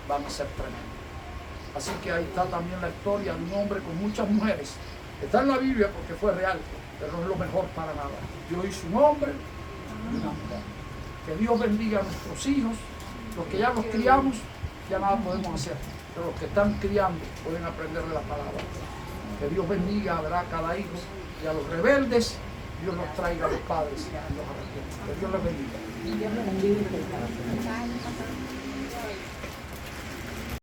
van a ser tremendos. Así que ahí está también la historia de un hombre con muchas mujeres. Está en la Biblia porque fue real, pero no es lo mejor para nada. Dios hizo un hombre y una mujer. Que Dios bendiga a nuestros hijos. Los que ya los criamos, ya nada podemos hacer. Pero los que están criando pueden aprender de la palabra. Que Dios bendiga, ¿verdad?, a cada hijo. Y a los rebeldes, Dios los traiga a los padres y los arrepienta. Que Dios les bendiga.